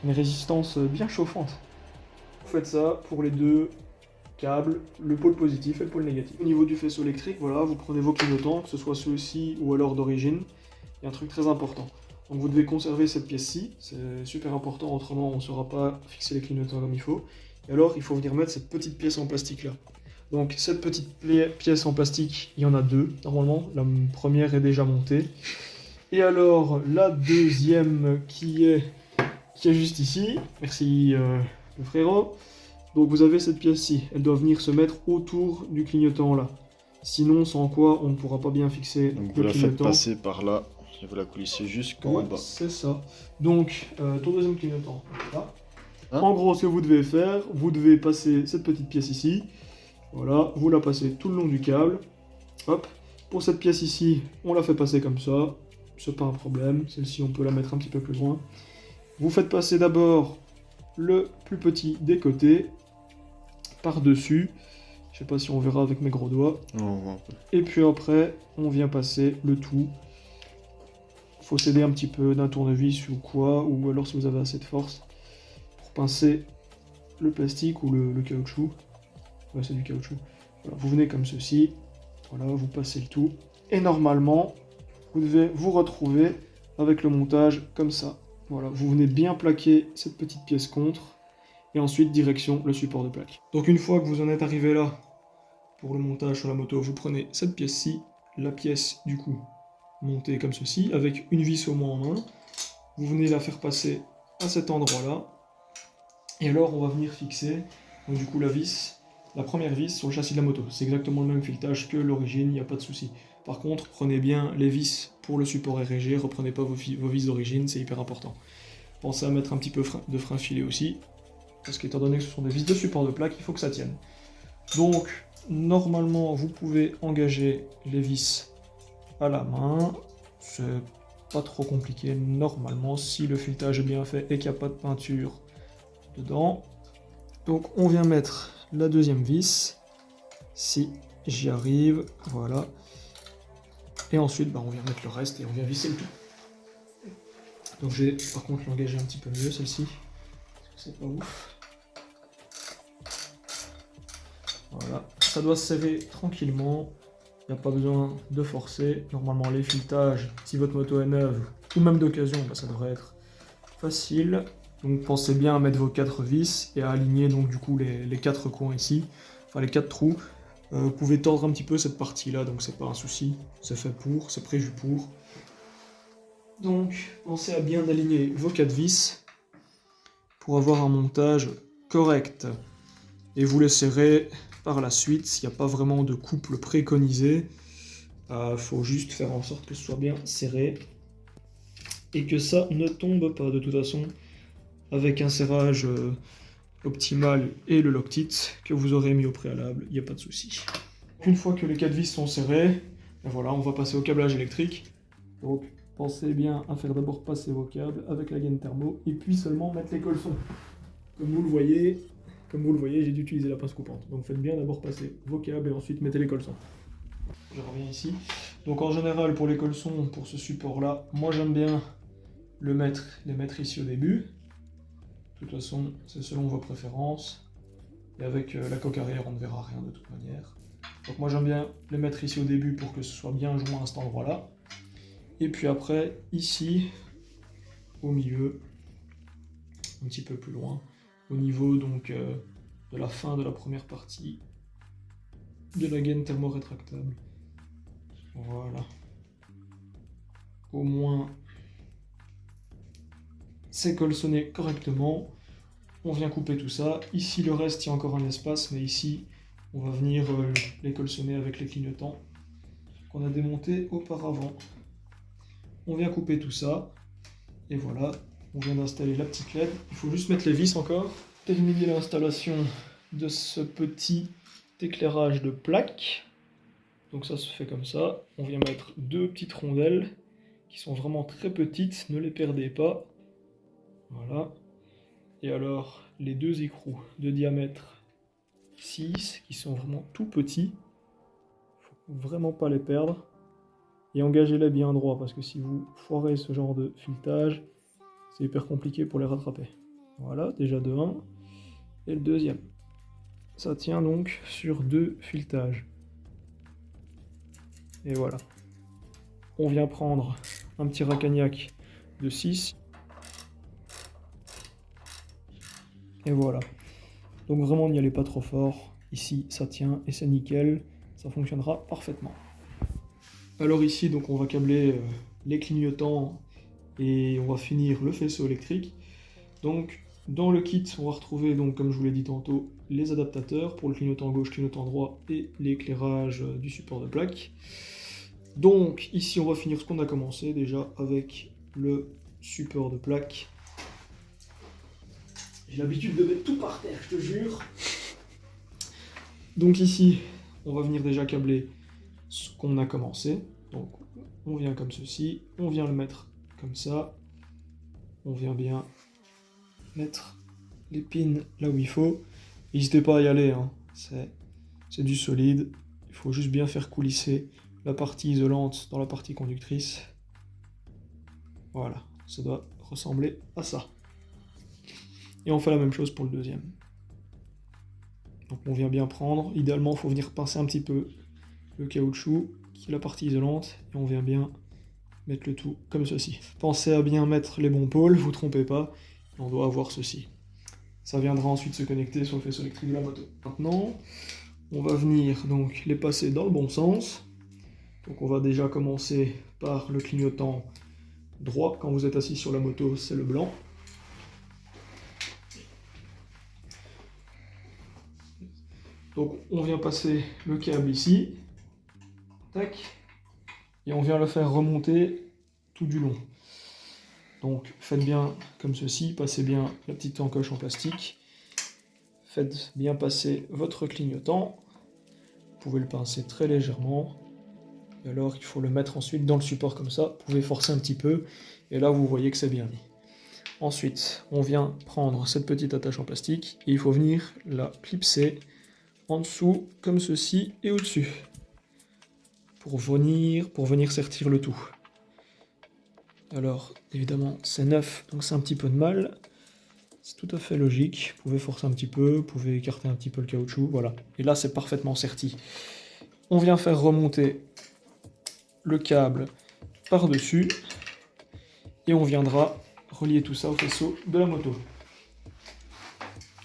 A: Une résistance bien chauffante. Vous faites ça pour les 2 câbles, le pôle positif et le pôle négatif. Au niveau du faisceau électrique, voilà, vous prenez vos clignotants, que ce soit ceux-ci ou alors d'origine. Il y a un truc très important. Donc vous devez conserver cette pièce-ci, c'est super important, autrement on ne saura pas fixer les clignotants comme il faut. Et alors il faut venir mettre cette petite pièce en plastique là. Donc cette petite pièce en plastique, il y en a 2 normalement, la première est déjà montée. Et alors la deuxième qui est juste ici, merci le frérot. Donc vous avez cette pièce-ci, elle doit venir se mettre autour du clignotant là. Sinon, sans quoi on ne pourra pas bien fixer
E: Donc
A: le
E: vous la faites
A: clignotant.
E: passer par là, et vous la coulissez jusqu'en bas.
A: C'est ça. Donc, ton deuxième clignotant, là.
E: Hein
A: En gros, ce que vous devez faire, vous devez passer cette petite pièce ici. Voilà, vous la passez tout le long du câble. Hop. Pour cette pièce ici, on la fait passer comme ça. C'est pas un problème. Celle-ci, on peut la mettre un petit peu plus loin. Vous faites passer d'abord le plus petit des côtés par-dessus. Je sais pas si on verra avec mes gros doigts.
E: On voit un peu.
A: Et puis après, on vient passer le tout. Faut s'aider un petit peu d'un tournevis ou quoi, ou alors si vous avez assez de force, pour pincer le plastique ou le caoutchouc. Ouais, c'est du caoutchouc. Voilà, vous venez comme ceci. Voilà, vous passez le tout. Et normalement, vous devez vous retrouver avec le montage comme ça. Voilà, vous venez bien plaquer cette petite pièce contre. Et ensuite, direction le support de plaque. Donc une fois que vous en êtes arrivé là, pour le montage sur la moto, vous prenez cette pièce-ci, la pièce du coup montée comme ceci, avec une vis au moins en main. Vous venez la faire passer à cet endroit-là. Et alors on va venir fixer, donc du coup la vis, la première vis sur le châssis de la moto. C'est exactement le même filetage que l'origine, il n'y a pas de souci. Par contre, prenez bien les vis pour le support R&G, reprenez pas vos vis d'origine, c'est hyper important. Pensez à mettre un petit peu de frein filet aussi, parce qu'étant donné que ce sont des vis de support de plaque, il faut que ça tienne. Donc, normalement, vous pouvez engager les vis à la main. C'est pas trop compliqué normalement si le filetage est bien fait et qu'il n'y a pas de peinture dedans. Donc on vient mettre la deuxième vis, si j'y arrive, voilà. Et ensuite on vient mettre le reste et on vient visser le tout. Donc j'ai par contre l'engager un petit peu mieux celle-ci, parce que c'est pas ouf. Voilà, ça doit se serrer tranquillement. Il n'y a pas besoin de forcer. Normalement, les filetages, si votre moto est neuve ou même d'occasion, ça devrait être facile. Donc pensez bien à mettre vos 4 vis et à aligner donc du coup les 4 coins ici, enfin les 4 trous. Vous pouvez tordre un petit peu cette partie-là, donc c'est pas un souci. C'est fait pour, c'est prévu pour. Donc pensez à bien aligner vos 4 vis pour avoir un montage correct. Et vous les serrez par la suite, il n'y a pas vraiment de couple préconisé. Faut juste faire en sorte que ce soit bien serré et que ça ne tombe pas. De toute façon, avec un serrage optimal et le Loctite que vous aurez mis au préalable, il n'y a pas de souci. Une fois que les 4 vis sont serrés, voilà, on va passer au câblage électrique. Donc pensez bien à faire d'abord passer vos câbles avec la gaine thermo et puis seulement mettre les colsons. Comme vous le voyez, j'ai dû utiliser la pince coupante. Donc faites bien d'abord passer vos câbles et ensuite mettez les colsons. Je reviens ici. Donc en général pour les colsons, pour ce support-là, moi j'aime bien les mettre ici au début. De toute façon, c'est selon vos préférences. Et avec la coque arrière, on ne verra rien de toute manière. Donc moi j'aime bien les mettre ici au début pour que ce soit bien joint à cet endroit-là. Et puis après, ici, au milieu, un petit peu plus loin, au niveau donc de la fin de la première partie de la gaine thermo-rétractable. Voilà. Au moins c'est colsonné correctement. On vient couper tout ça. Ici le reste, il y a encore un espace, mais ici on va venir les colsonner avec les clignotants qu'on a démontés auparavant. On vient couper tout ça. Et voilà, on vient d'installer la petite LED. Il faut juste mettre les vis encore. Terminer l'installation de ce petit éclairage de plaque. Donc ça se fait comme ça. On vient mettre 2 petites rondelles qui sont vraiment très petites, ne les perdez pas. Voilà. Et alors les 2 écrous de diamètre 6 qui sont vraiment tout petits. Faut vraiment pas les perdre. Et engagez-les bien droit parce que si vous foirez ce genre de filetage, c'est hyper compliqué pour les rattraper. Voilà, déjà de 1. Et le deuxième. Ça tient donc sur 2 filetages. Et voilà. On vient prendre un petit racagnac de 6. Et voilà. Donc vraiment n'y allez pas trop fort. Ici ça tient et c'est nickel. Ça fonctionnera parfaitement. Alors ici donc on va câbler les clignotants et on va finir le faisceau électrique. Donc dans le kit on va retrouver donc comme je vous l'ai dit tantôt les adaptateurs pour le clignotant gauche, clignotant droit et l'éclairage du support de plaque. Donc ici on va finir ce qu'on a commencé déjà avec le support de plaque. J'ai l'habitude de mettre tout par terre, je te jure. Donc ici on va venir déjà câbler ce qu'on a commencé. Donc on vient comme ceci, on vient le mettre comme ça, on vient bien mettre les pins là où il faut. N'hésitez pas à y aller, hein. C'est du solide, il faut juste bien faire coulisser la partie isolante dans la partie conductrice. Voilà, ça doit ressembler à ça. Et on fait la même chose pour le deuxième. Donc on vient bien prendre, idéalement il faut venir pincer un petit peu le caoutchouc, qui est la partie isolante, et on vient bien mettre le tout comme ceci. Pensez à bien mettre les bons pôles, vous trompez pas, on doit avoir ceci. Ça viendra ensuite se connecter sur le faisceau électrique de la moto. Maintenant, on va venir donc les passer dans le bon sens. Donc on va déjà commencer par le clignotant droit. Quand vous êtes assis sur la moto, c'est le blanc. Donc on vient passer le câble ici, tac, et on vient le faire remonter tout du long. Donc faites bien comme ceci, passez bien la petite encoche en plastique, faites bien passer votre clignotant, vous pouvez le pincer très légèrement, Et alors il faut le mettre ensuite dans le support comme ça. Vous pouvez forcer un petit peu et là vous voyez que c'est bien mis. Ensuite, on vient prendre cette petite attache en plastique et il faut venir la clipser en dessous comme ceci et au-dessus pour venir sertir le tout. Alors évidemment c'est neuf donc c'est un petit peu de mal. C'est tout à fait logique, vous pouvez forcer un petit peu, vous pouvez écarter un petit peu le caoutchouc, voilà. Et là c'est parfaitement serti. On vient faire remonter le câble par-dessus et on viendra relier tout ça au faisceau de la moto.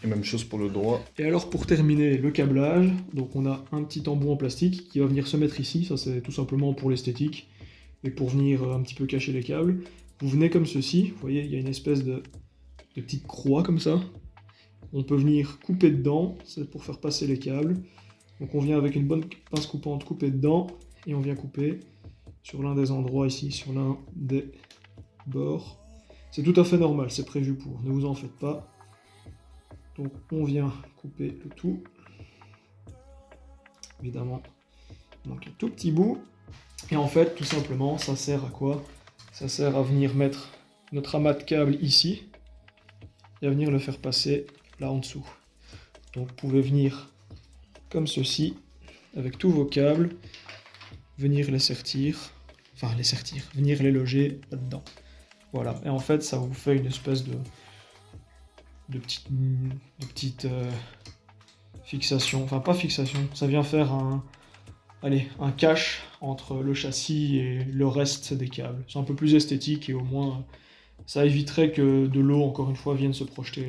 C: Et même chose pour le droit.
A: Et alors pour terminer le câblage, donc on a un petit embout en plastique qui va venir se mettre ici, ça c'est tout simplement pour l'esthétique et pour venir un petit peu cacher les câbles. Vous venez comme ceci, vous voyez il y a une espèce de petites croix comme ça. On peut venir couper dedans, c'est pour faire passer les câbles. Donc on vient avec une bonne pince coupante couper dedans, et on vient couper sur l'un des endroits ici, sur l'un des bords. C'est tout à fait normal, c'est prévu pour, ne vous en faites pas. Donc on vient couper le tout. Évidemment, il manque un tout petit bout. Et en fait, tout simplement, ça sert à quoi? Ça sert à venir mettre notre amas de câbles ici, et à venir le faire passer là en dessous. Donc vous pouvez venir comme ceci, avec tous vos câbles, venir les sertir, venir les loger là-dedans. Voilà, et en fait ça vous fait une espèce de petite fixation, enfin pas fixation, ça vient faire un cache entre le châssis et le reste des câbles. C'est un peu plus esthétique et au moins ça éviterait que de l'eau, encore une fois, vienne se projeter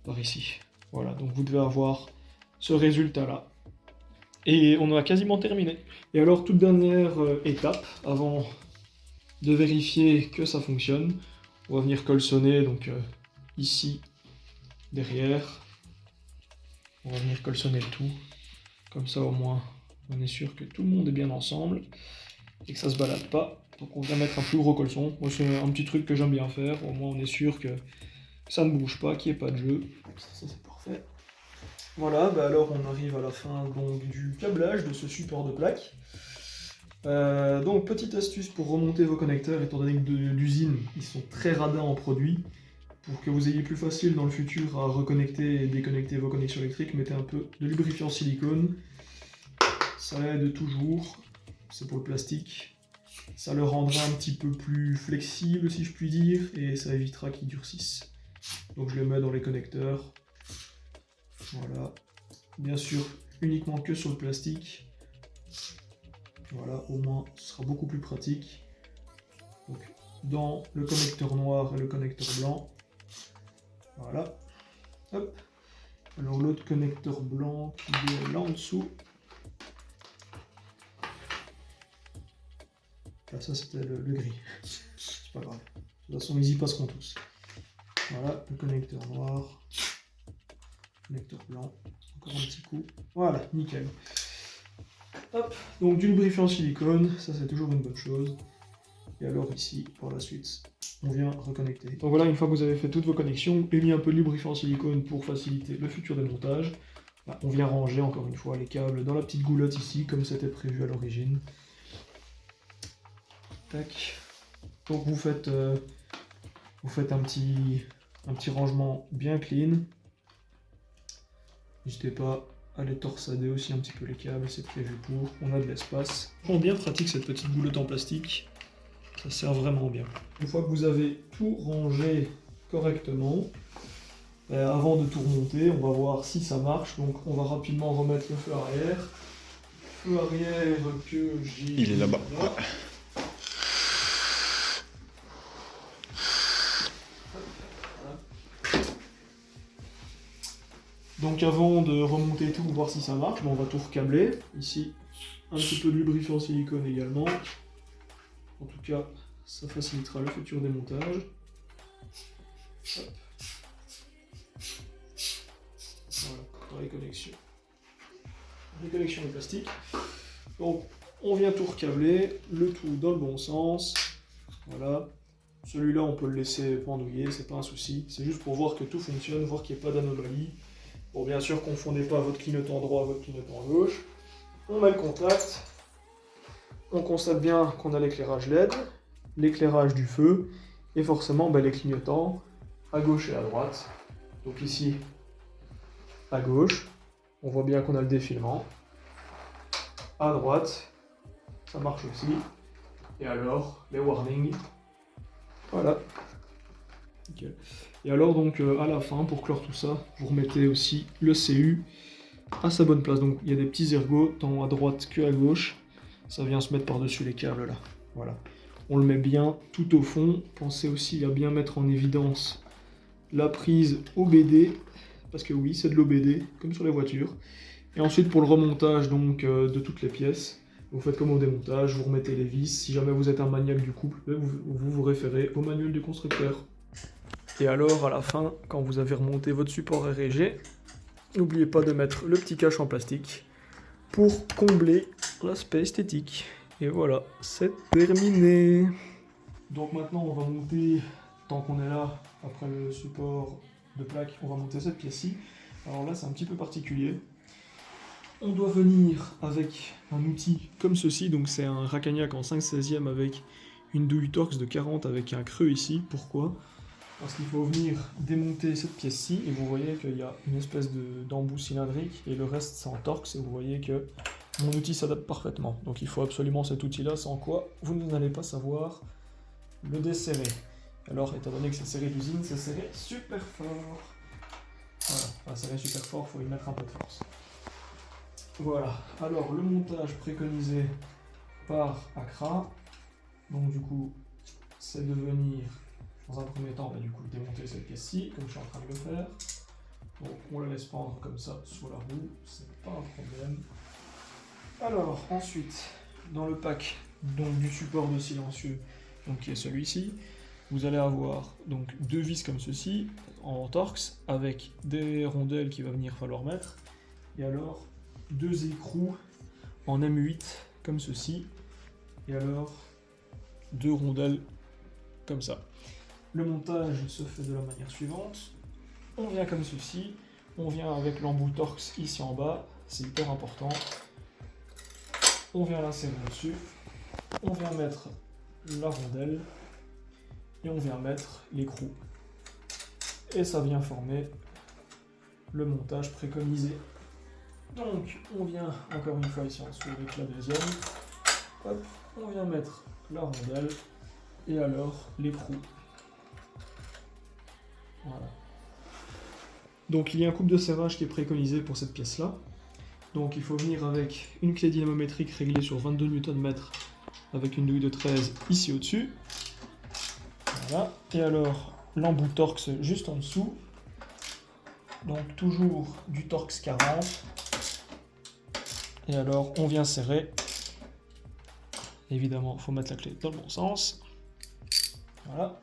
A: par ici. Voilà, donc vous devez avoir ce résultat-là. Et on a quasiment terminé. Et alors, toute dernière étape, avant de vérifier que ça fonctionne, on va venir colçonner, donc ici, derrière. On va venir colçonner le tout. Comme ça, au moins, on est sûr que tout le monde est bien ensemble et que ça se balade pas. Donc on vient mettre un plus gros colçon. Moi c'est un petit truc que j'aime bien faire, au moins on est sûr que ça ne bouge pas, qu'il n'y ait pas de jeu. Ça c'est parfait. Voilà, bah alors on arrive à la fin donc, du câblage de ce support de plaque. Donc petite astuce pour remonter vos connecteurs, étant donné que d'usine ils sont très radins en produit. Pour que vous ayez plus facile dans le futur à reconnecter et déconnecter vos connexions électriques, mettez un peu de lubrifiant silicone. Ça aide toujours, c'est pour le plastique. Ça le rendra un petit peu plus flexible si je puis dire, et ça évitera qu'il durcisse. Donc je le mets dans les connecteurs. Voilà. Bien sûr, uniquement que sur le plastique. Voilà, au moins ce sera beaucoup plus pratique. Donc dans le connecteur noir et le connecteur blanc. Voilà. Hop. Alors l'autre connecteur blanc qui est là en dessous. Là, ça c'était le gris. C'est pas grave. De toute façon, ils y passeront tous. Voilà, le connecteur noir. Connecteur blanc. Encore un petit coup. Voilà, nickel. Hop, donc du lubrifiant silicone, ça c'est toujours une bonne chose. Et alors ici, par la suite, on vient reconnecter. Donc voilà, une fois que vous avez fait toutes vos connexions et mis un peu de lubrifiant silicone pour faciliter le futur démontage, bah, on vient ranger encore une fois les câbles dans la petite goulotte ici, comme c'était prévu à l'origine. Tac. Donc vous faites un petit rangement bien clean. N'hésitez pas à les torsader aussi un petit peu les câbles, c'est prévu pour, on a de l'espace. C'est bien pratique cette petite boulotte en plastique, ça sert vraiment bien. Une fois que vous avez tout rangé correctement, avant de tout remonter, on va voir si ça marche. Donc on va rapidement remettre le feu arrière. Feu arrière que j'ai...
C: Il est là-bas.
A: Là. Donc avant de remonter tout, voir si ça marche, on va tout recabler. Ici, un petit peu de lubrifiant silicone également. En tout cas, ça facilitera le futur démontage. Hop. Voilà, pour les connexions. Les connexions de plastique. Donc, on vient tout recabler, le tout dans le bon sens. Voilà. Celui-là, on peut le laisser pendouiller, c'est pas un souci. C'est juste pour voir que tout fonctionne, voir qu'il n'y ait pas d'anomalie. Bon, bien sûr, confondez pas votre clignotant droit à votre clignotant gauche. On met le contact. on constate bien qu'on a l'éclairage LED, l'éclairage du feu, et forcément les clignotants à gauche et à droite. Donc ici, à gauche, on voit bien qu'on a le défilement. À droite, ça marche aussi. Et alors, les warnings. Voilà. Nickel. Et alors donc à la fin, pour clore tout ça, vous remettez aussi le CU à sa bonne place. Donc il y a des petits ergots, tant à droite que à gauche. Ça vient se mettre par-dessus les câbles là. Voilà. On le met bien tout au fond. Pensez aussi à bien mettre en évidence la prise OBD. Parce que oui, c'est de l'OBD, comme sur les voitures. Et ensuite pour le remontage donc de toutes les pièces, vous faites comme au démontage, vous remettez les vis. Si jamais vous êtes un maniaque du couple, vous référez au manuel du constructeur. Et alors à la fin, quand vous avez remonté votre support RG, n'oubliez pas de mettre le petit cache en plastique pour combler l'aspect esthétique. Et voilà, c'est terminé. Donc maintenant on va monter, tant qu'on est là, après le support de plaque, on va monter cette pièce-ci. Alors là c'est un petit peu particulier. On doit venir avec un outil comme ceci, donc c'est un Racagnac en 5/16e avec une douille Torx de 40 avec un creux ici. Pourquoi ? Parce qu'il faut venir démonter cette pièce-ci, et vous voyez qu'il y a une espèce d'embout cylindrique, et le reste c'est en Torx, et vous voyez que mon outil s'adapte parfaitement. Donc il faut absolument cet outil-là, sans quoi vous n'allez pas savoir le desserrer. Alors, étant donné que c'est serré d'usine, c'est serré super fort. Voilà, enfin, serré super fort, il faut y mettre un peu de force. Voilà, alors le montage préconisé par Accra, donc du coup, c'est de venir, dans un premier temps, du coup, démonter cette pièce-ci, comme je suis en train de le faire. Donc on la laisse pendre comme ça sur la roue, c'est pas un problème. Alors, ensuite, dans le pack donc, du support de silencieux, donc qui est celui-ci, vous allez avoir donc 2 vis comme ceci, en Torx, avec des rondelles qu'il va venir falloir mettre, et alors 2 écrous en M8 comme ceci, et alors 2 rondelles comme ça. Le montage se fait de la manière suivante. On vient comme ceci, on vient avec l'embout Torx ici en bas, c'est hyper important. On vient l'insérer dessus, on vient mettre la rondelle, et on vient mettre l'écrou. Et ça vient former le montage préconisé. Donc on vient encore une fois ici en dessous avec la deuxième. Hop, on vient mettre la rondelle et alors l'écrou. Voilà. Donc il y a un couple de serrage qui est préconisé pour cette pièce-là. Donc il faut venir avec une clé dynamométrique réglée sur 22 Nm avec une douille de 13 ici au-dessus. Voilà. Et alors l'embout Torx juste en dessous. Donc toujours du Torx 40. Et alors on vient serrer. Évidemment, il faut mettre la clé dans le bon sens. Voilà.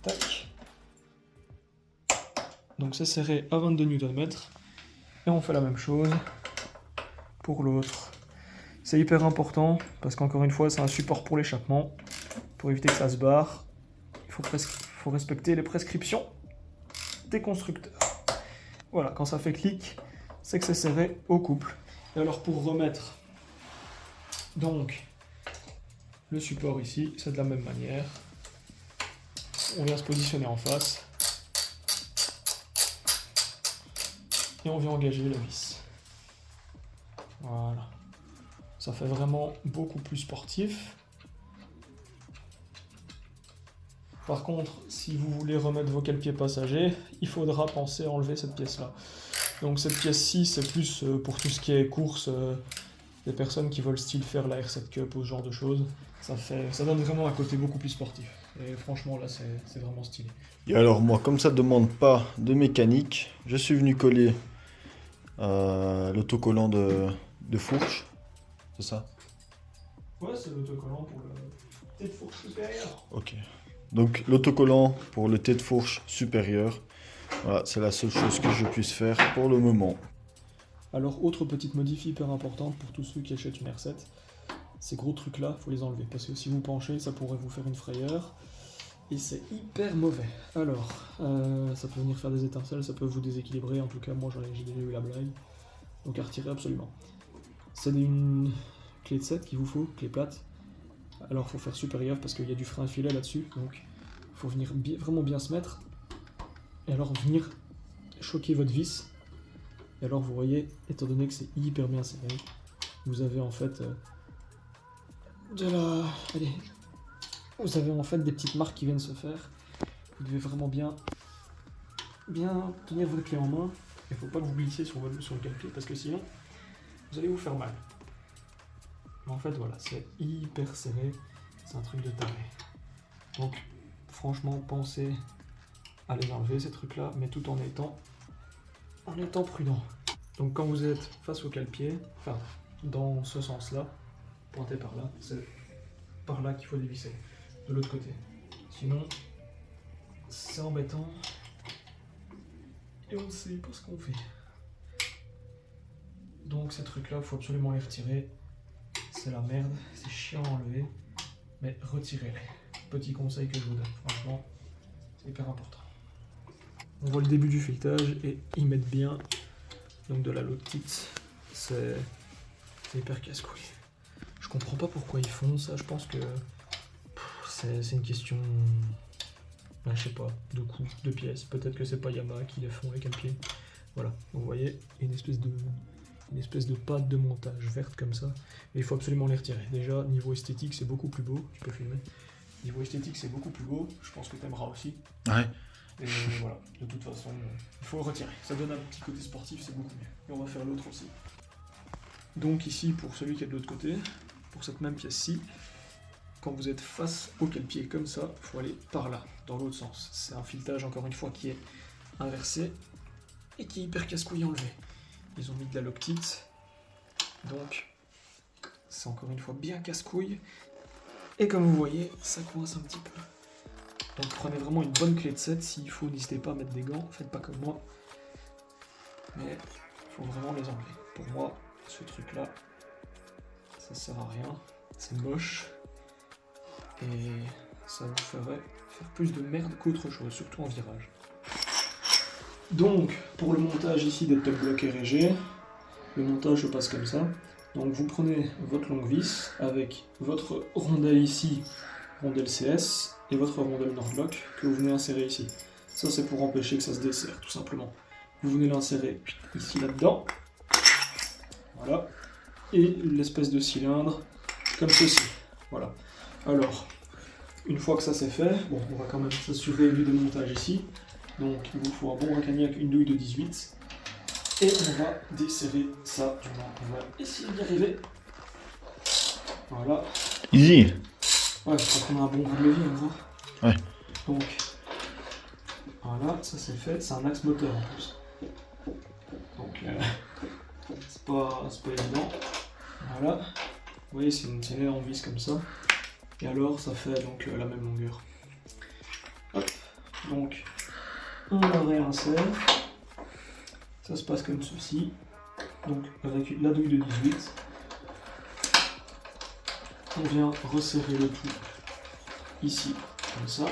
A: Tac. Donc c'est serré à 22 Nm. Et on fait la même chose pour l'autre. C'est hyper important parce qu'encore une fois, c'est un support pour l'échappement. Pour éviter que ça se barre, il faut respecter les prescriptions des constructeurs. Voilà, quand ça fait clic, c'est que c'est serré au couple. Et alors pour remettre donc le support ici, c'est de la même manière. On vient se positionner en face. Et on vient engager la vis. Voilà. Ça fait vraiment beaucoup plus sportif. Par contre, si vous voulez remettre vos cale-pieds passagers, il faudra penser à enlever cette pièce-là. Donc cette pièce-ci, c'est plus pour tout ce qui est course, des personnes qui veulent style faire la R7 Cup ou ce genre de choses. Ça donne vraiment un côté beaucoup plus sportif. Et franchement, là, c'est vraiment stylé.
E: Et alors moi, comme ça ne demande pas de mécanique, je suis venu coller l'autocollant de fourche. C'est ça?
A: Ouais, c'est l'autocollant pour le tête de fourche supérieure.
E: Ok. Donc l'autocollant pour le tête de fourche supérieur. Voilà, c'est la seule chose que je puisse faire pour le moment.
A: Alors, autre petite modif hyper importante pour tous ceux qui achètent une R7, ces gros trucs là, faut les enlever parce que si vous penchez, ça pourrait vous faire une frayeur et c'est hyper mauvais. Alors, ça peut venir faire des étincelles, ça peut vous déséquilibrer, en tout cas moi j'ai déjà eu la blague, donc à retirer absolument. C'est une clé de 7 qu'il vous faut, clé plate. Alors il faut faire super gaffe parce qu'il y a du frein à filet là-dessus, donc il faut venir vraiment bien se mettre. Et alors venir choquer votre vis. Et alors vous voyez, étant donné que c'est hyper bien serré, vous avez en fait vous avez en fait des petites marques qui viennent se faire. Vous devez vraiment bien tenir votre clé en main. Il ne faut pas que vous glissiez sur le calpier parce que sinon vous allez vous faire mal. Mais en fait voilà, c'est hyper serré, c'est un truc de taré. Donc franchement pensez à les enlever ces trucs là, mais tout en étant prudent. Donc quand vous êtes face au calpier, enfin dans ce sens là, pointez par là, c'est par là qu'il faut les visser, de l'autre côté. Sinon c'est embêtant et on ne sait pas ce qu'on fait. Donc ces trucs là, il faut absolument les retirer. C'est la merde, c'est chiant à enlever, mais retirez-les. Petit conseil que je vous donne, franchement, c'est hyper important. On voit le début du filetage et ils mettent bien donc de la loctite, c'est hyper casse-couille. Je comprends pas pourquoi ils font ça, je pense que c'est une question, je sais pas, de coût, de pièces. Peut-être que c'est pas Yamaha qui les font avec un pied. Voilà, donc vous voyez, une espèce de pâte de montage verte comme ça, et il faut absolument les retirer. Déjà, niveau esthétique, c'est beaucoup plus beau, tu peux filmer. Niveau esthétique, c'est beaucoup plus beau, je pense que t'aimeras aussi.
E: Ouais.
A: Et voilà, de toute façon, il faut le retirer. Ça donne un petit côté sportif, c'est beaucoup mieux. Et on va faire l'autre aussi. Donc ici, pour celui qui est de l'autre côté, pour cette même pièce-ci, quand vous êtes face au calpier comme ça, il faut aller par là, dans l'autre sens. C'est un filetage, encore une fois, qui est inversé et qui est hyper casse-couille à enlever. Ils ont mis de la loctite, donc c'est encore une fois bien casse-couille. Et comme vous voyez, ça coince un petit peu. Donc prenez vraiment une bonne clé de 7, s'il faut, n'hésitez pas à mettre des gants, faites pas comme moi. Mais il faut vraiment les enlever. Pour moi, ce truc là, ça sert à rien, c'est moche. Et ça vous ferait faire plus de merde qu'autre chose, surtout en virage. Donc, pour le montage ici des top block RG, le montage se passe comme ça. Donc vous prenez votre longue vis avec votre rondelle ici, rondelle CS, et votre rondelle Nordlock que vous venez insérer ici. Ça c'est pour empêcher que ça se desserre, tout simplement. Vous venez l'insérer ici là-dedans, voilà, et l'espèce de cylindre comme ceci, voilà. Alors, une fois que ça c'est fait, bon, on va quand même s'assurer du démontage ici. Donc il vous faut un bon racagnac avec une douille de 18. Et on va desserrer ça, du moins on va essayer d'y arriver. Voilà.
E: Easy.
A: Ouais, je crois qu'on a un bon bout de levier, on voit.
E: Ouais.
A: Donc, voilà, ça c'est fait, c'est un axe moteur en plus. Donc, c'est pas évident. Voilà. Vous voyez, c'est une énorme vis comme ça. Et alors, ça fait donc la même longueur. Hop. Donc, on la réinsère. Ça se passe comme ceci. Donc, avec la douille de 18. On vient resserrer le tout ici, comme ça.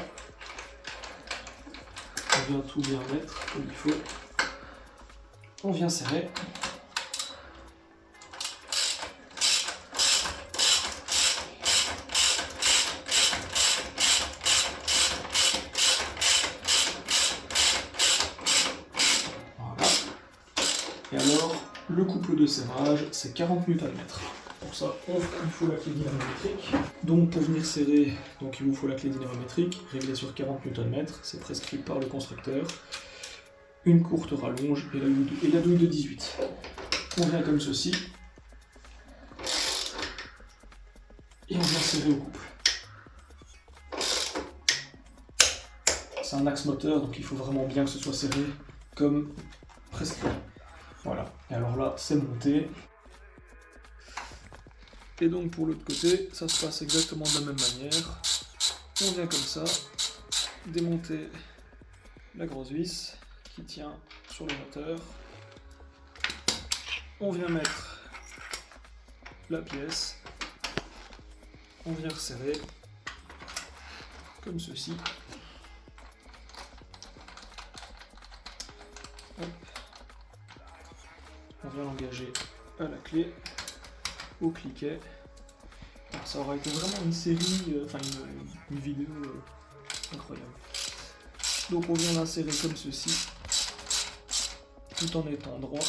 A: On vient tout bien mettre comme il faut. On vient serrer. Voilà. Et alors, le couple de serrage, c'est 40 Nm. Pour ça, il faut la clé dynamométrique. Donc pour venir serrer, donc il vous faut la clé dynamométrique, réglée sur 40 Nm, c'est prescrit par le constructeur. Une courte rallonge et la douille de 18. On vient comme ceci. Et on vient serrer au couple. C'est un axe moteur, donc il faut vraiment bien que ce soit serré comme prescrit. Voilà. Et alors là, c'est monté. Et donc pour l'autre côté, ça se passe exactement de la même manière. On vient comme ça, démonter la grosse vis qui tient sur le moteur. On vient mettre la pièce. On vient resserrer comme ceci. Hop. On vient l'engager à la clé. au cliquet. Alors, ça aura été vraiment une série, une vidéo incroyable. Donc on vient l'insérer comme ceci, tout en étant droit.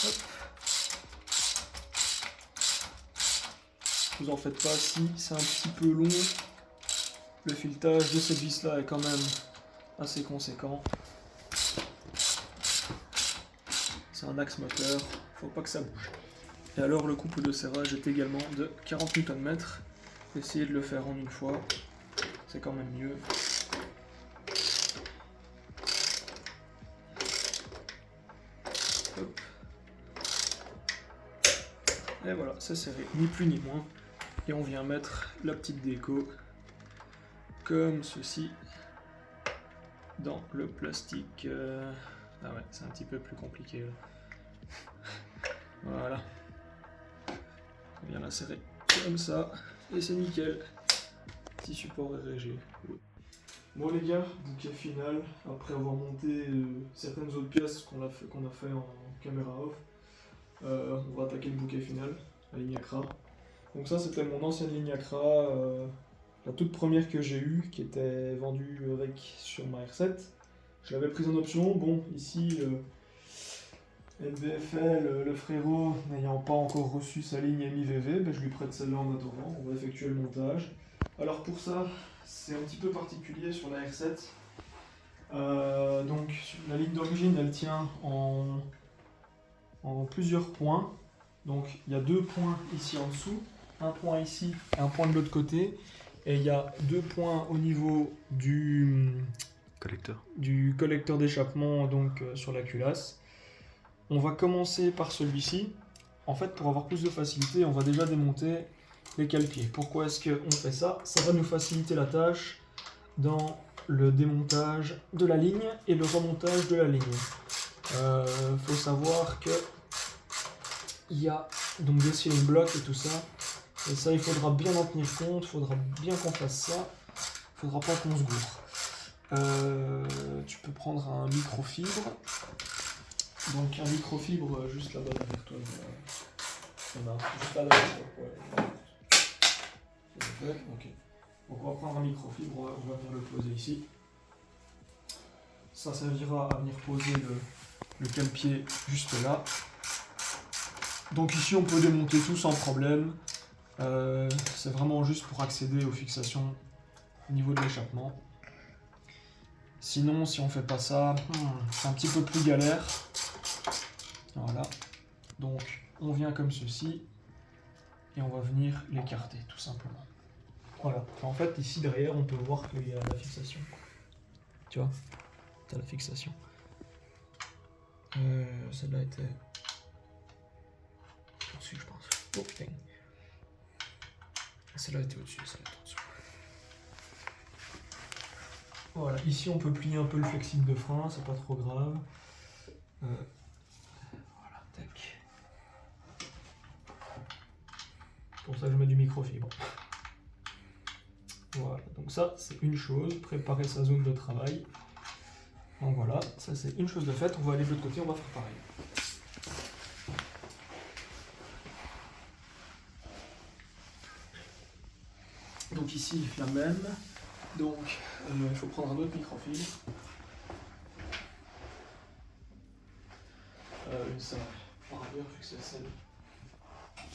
A: Hop. Vous en faites pas si c'est un petit peu long. Le filetage de cette vis là est quand même assez conséquent. C'est un axe moteur, faut pas que ça bouge. Et alors le couple de serrage est également de 40 Nm. Essayez de le faire en une fois, c'est quand même mieux. Hop. Et voilà, c'est serré, ni plus ni moins. Et on vient mettre la petite déco, comme ceci, dans le plastique. Ah ouais, c'est un petit peu plus compliqué là. Voilà. On vient l'insérer comme ça. Et c'est nickel. Petit support RG. Bon les gars, bouquet final. Après avoir monté certaines autres pièces qu'on a fait en caméra off, on va attaquer le bouquet final, la ligne Acra. Donc ça c'était mon ancienne ligne Acra, la toute première que j'ai eue, qui était vendue avec sur ma R7. Je l'avais prise en option. Bon, ici, NBFL, le frérot, n'ayant pas encore reçu sa ligne MIVV, ben je lui prête celle-là en attendant. On va effectuer le montage. Alors pour ça, c'est un petit peu particulier sur la R7. Donc la ligne d'origine, elle tient en plusieurs points. Donc il y a 2 points ici en dessous, un point ici et un point de l'autre côté. Et il y a 2 points au niveau du collecteur d'échappement, donc sur la culasse. On va commencer par celui-ci. En fait, pour avoir plus de facilité, on va déjà démonter les cale-pieds. Pourquoi est-ce qu'on fait ça? Ça va nous faciliter la tâche dans le démontage de la ligne et le remontage de la ligne. Faut savoir que il y a donc des ceiling blocks et tout ça. Et ça, il faudra bien en tenir compte, il faudra bien qu'on fasse ça. Il faudra pas qu'on se gourre. Tu peux prendre un microfibre. Donc un microfibre juste là-bas derrière toi. Il y en a juste là derrière toi. Ouais. Ok. Donc on va prendre un microfibre, on va venir le poser ici. Ça servira à venir poser le cale-pied juste là. Donc ici on peut démonter tout sans problème. C'est vraiment juste pour accéder aux fixations au niveau de l'échappement. Sinon, si on fait pas ça, c'est un petit peu plus galère. Voilà. Donc, on vient comme ceci et on va venir l'écarter, tout simplement. Voilà. En fait, ici derrière, on peut voir qu'il y a la fixation. Tu vois, t'as la fixation. Celle-là était au-dessus, je pense. Oh putain. Celle-là était au-dessus, celle-là était en dessous. Voilà, ici on peut plier un peu le flexible de frein, c'est pas trop grave. Voilà, tac. Pour ça je mets du microfibre. Voilà, donc ça c'est une chose, préparer sa zone de travail. Donc voilà, ça c'est une chose de faite, on va aller de l'autre côté, on va faire pareil. Donc ici la même. Donc, il faut prendre un autre microfibre. Une simple par ailleurs, vu que c'est celle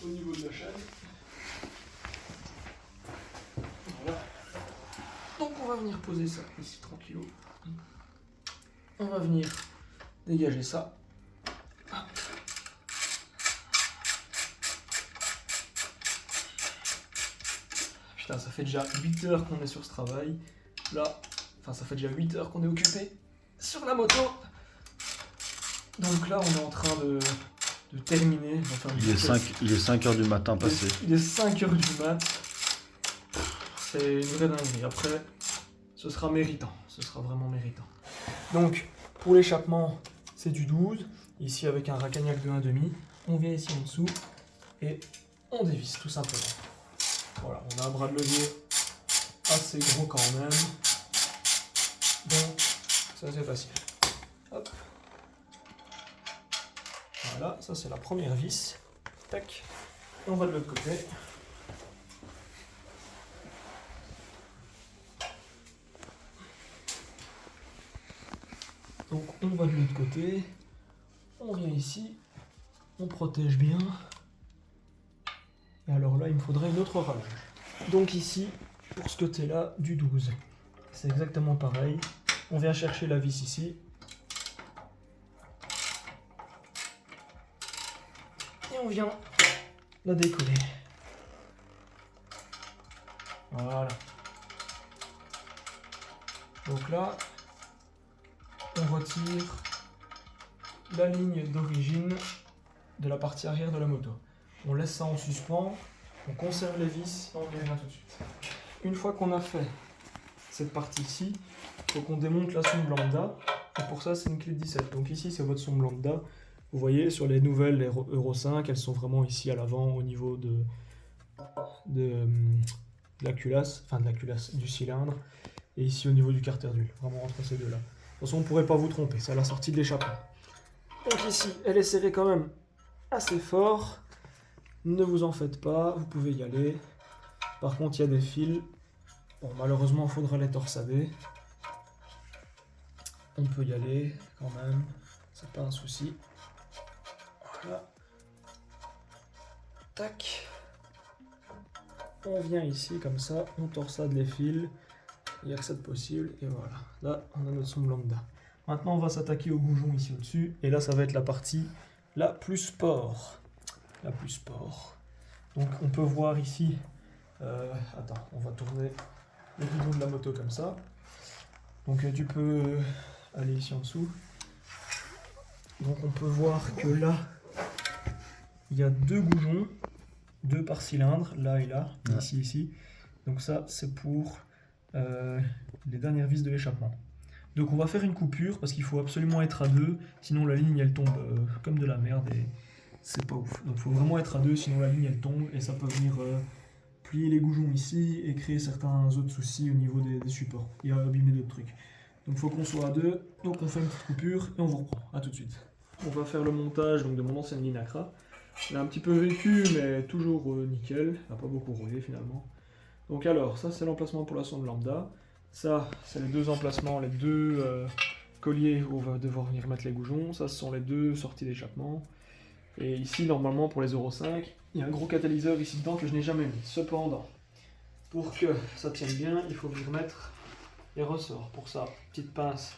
A: au niveau de la chaîne. Voilà. Donc, on va venir poser ça ici tranquillou. On va venir dégager ça. Putain, ça fait déjà 8 heures qu'on est sur ce travail. Là, enfin ça fait déjà 8 heures qu'on est occupé sur la moto. Donc là, on est en train de terminer. Enfin,
E: il est 5 heures du matin passé.
A: Il est 5 heures du mat. C'est une vraie dinguerie. Après, ce sera méritant. Ce sera vraiment méritant. Donc, pour l'échappement, c'est du 12. Ici, avec un Racagnac de 1,5. On vient ici en dessous et on dévisse tout simplement. Voilà, on a un bras de levier assez gros quand même. Donc, ça c'est facile. Hop. Voilà, ça c'est la première vis. Tac. Et on va de l'autre côté. Donc on va de l'autre côté. On vient ici. On protège bien. Et alors là, il me faudrait une autre rallonge. Donc ici, pour ce côté-là, du 12. C'est exactement pareil. On vient chercher la vis ici. Et on vient la décoller. Voilà. Donc là, on retire la ligne d'origine de la partie arrière de la moto. On laisse ça en suspens, on conserve les vis et on reviendra tout de suite. Une fois qu'on a fait cette partie ici, il faut qu'on démonte la sonde lambda. Et pour ça, c'est une clé de 17. Donc ici, c'est votre sonde lambda. Vous voyez, sur les nouvelles Euro 5, elles sont vraiment ici à l'avant au niveau de la culasse, enfin de la culasse du cylindre. Et ici au niveau du carter d'huile, vraiment entre ces deux-là. De toute façon, on ne pourrait pas vous tromper, c'est à la sortie de l'échappement. Donc ici, elle est serrée quand même assez fort. Ne vous en faites pas, vous pouvez y aller. Par contre, il y a des fils. Bon, malheureusement, il faudra les torsader. On peut y aller quand même, c'est pas un souci. Voilà. Tac. On vient ici comme ça, on torsade les fils. Il n'y a que ça de possible. Et voilà, là, on a notre sonde lambda. Maintenant, on va s'attaquer au goujon ici au-dessus. Et là, ça va être la partie la plus sport. La plus sport. Donc, on peut voir ici... attends, on va tourner le guidon de la moto comme ça. Donc, tu peux aller ici en dessous. Donc, on peut voir que là, il y a deux goujons. Deux par cylindre, là et là. Ouais. Ici, ici. Donc, ça, c'est pour les dernières vis de l'échappement. Donc, on va faire une coupure parce qu'il faut absolument être à deux. Sinon, la ligne, elle tombe comme de la merde et... c'est pas ouf. Donc il faut vraiment être à deux, sinon la ligne elle tombe et ça peut venir plier les goujons ici et créer certains autres soucis au niveau des supports et abîmer d'autres trucs. Donc il faut qu'on soit à deux, donc on fait une petite coupure et on vous reprend. A tout de suite. On va faire le montage donc, de mon ancienne ligne Acra. Elle a un petit peu vécu mais toujours nickel, elle n'a pas beaucoup roulé finalement. Donc alors, ça c'est l'emplacement pour la sonde lambda. Ça c'est les deux emplacements, les deux colliers où on va devoir venir mettre les goujons. Ça ce sont les deux sorties d'échappement. Et ici, normalement, pour les Euro 5, il y a un gros catalyseur ici dedans que je n'ai jamais mis. Cependant, pour que ça tienne bien, il faut venir mettre les ressorts. Pour ça, petite pince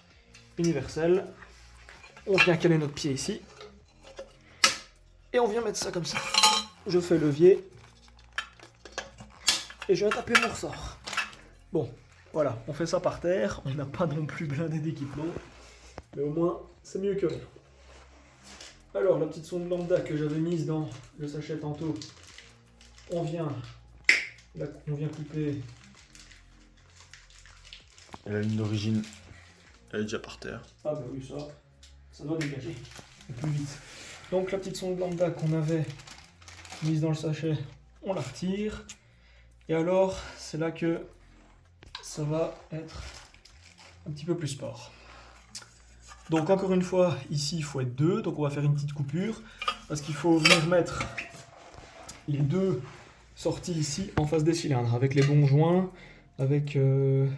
A: universelle. On vient caler notre pied ici. Et on vient mettre ça comme ça. Je fais levier. Et je vais taper mon ressort. Bon, voilà, on fait ça par terre. On n'a pas non plus blindé d'équipement. Mais au moins, c'est mieux que rien. Alors, la petite sonde lambda que j'avais mise dans le sachet tantôt, on vient couper.
E: Et la ligne d'origine, elle est déjà par terre.
A: Ah bah oui, ça doit dégager plus vite. Donc la petite sonde lambda qu'on avait mise dans le sachet, on la retire. Et alors, c'est là que ça va être un petit peu plus sport. Donc encore une fois, ici il faut être deux, donc on va faire une petite coupure, parce qu'il faut venir mettre les deux sorties ici en face des cylindres, avec les bons joints, avec le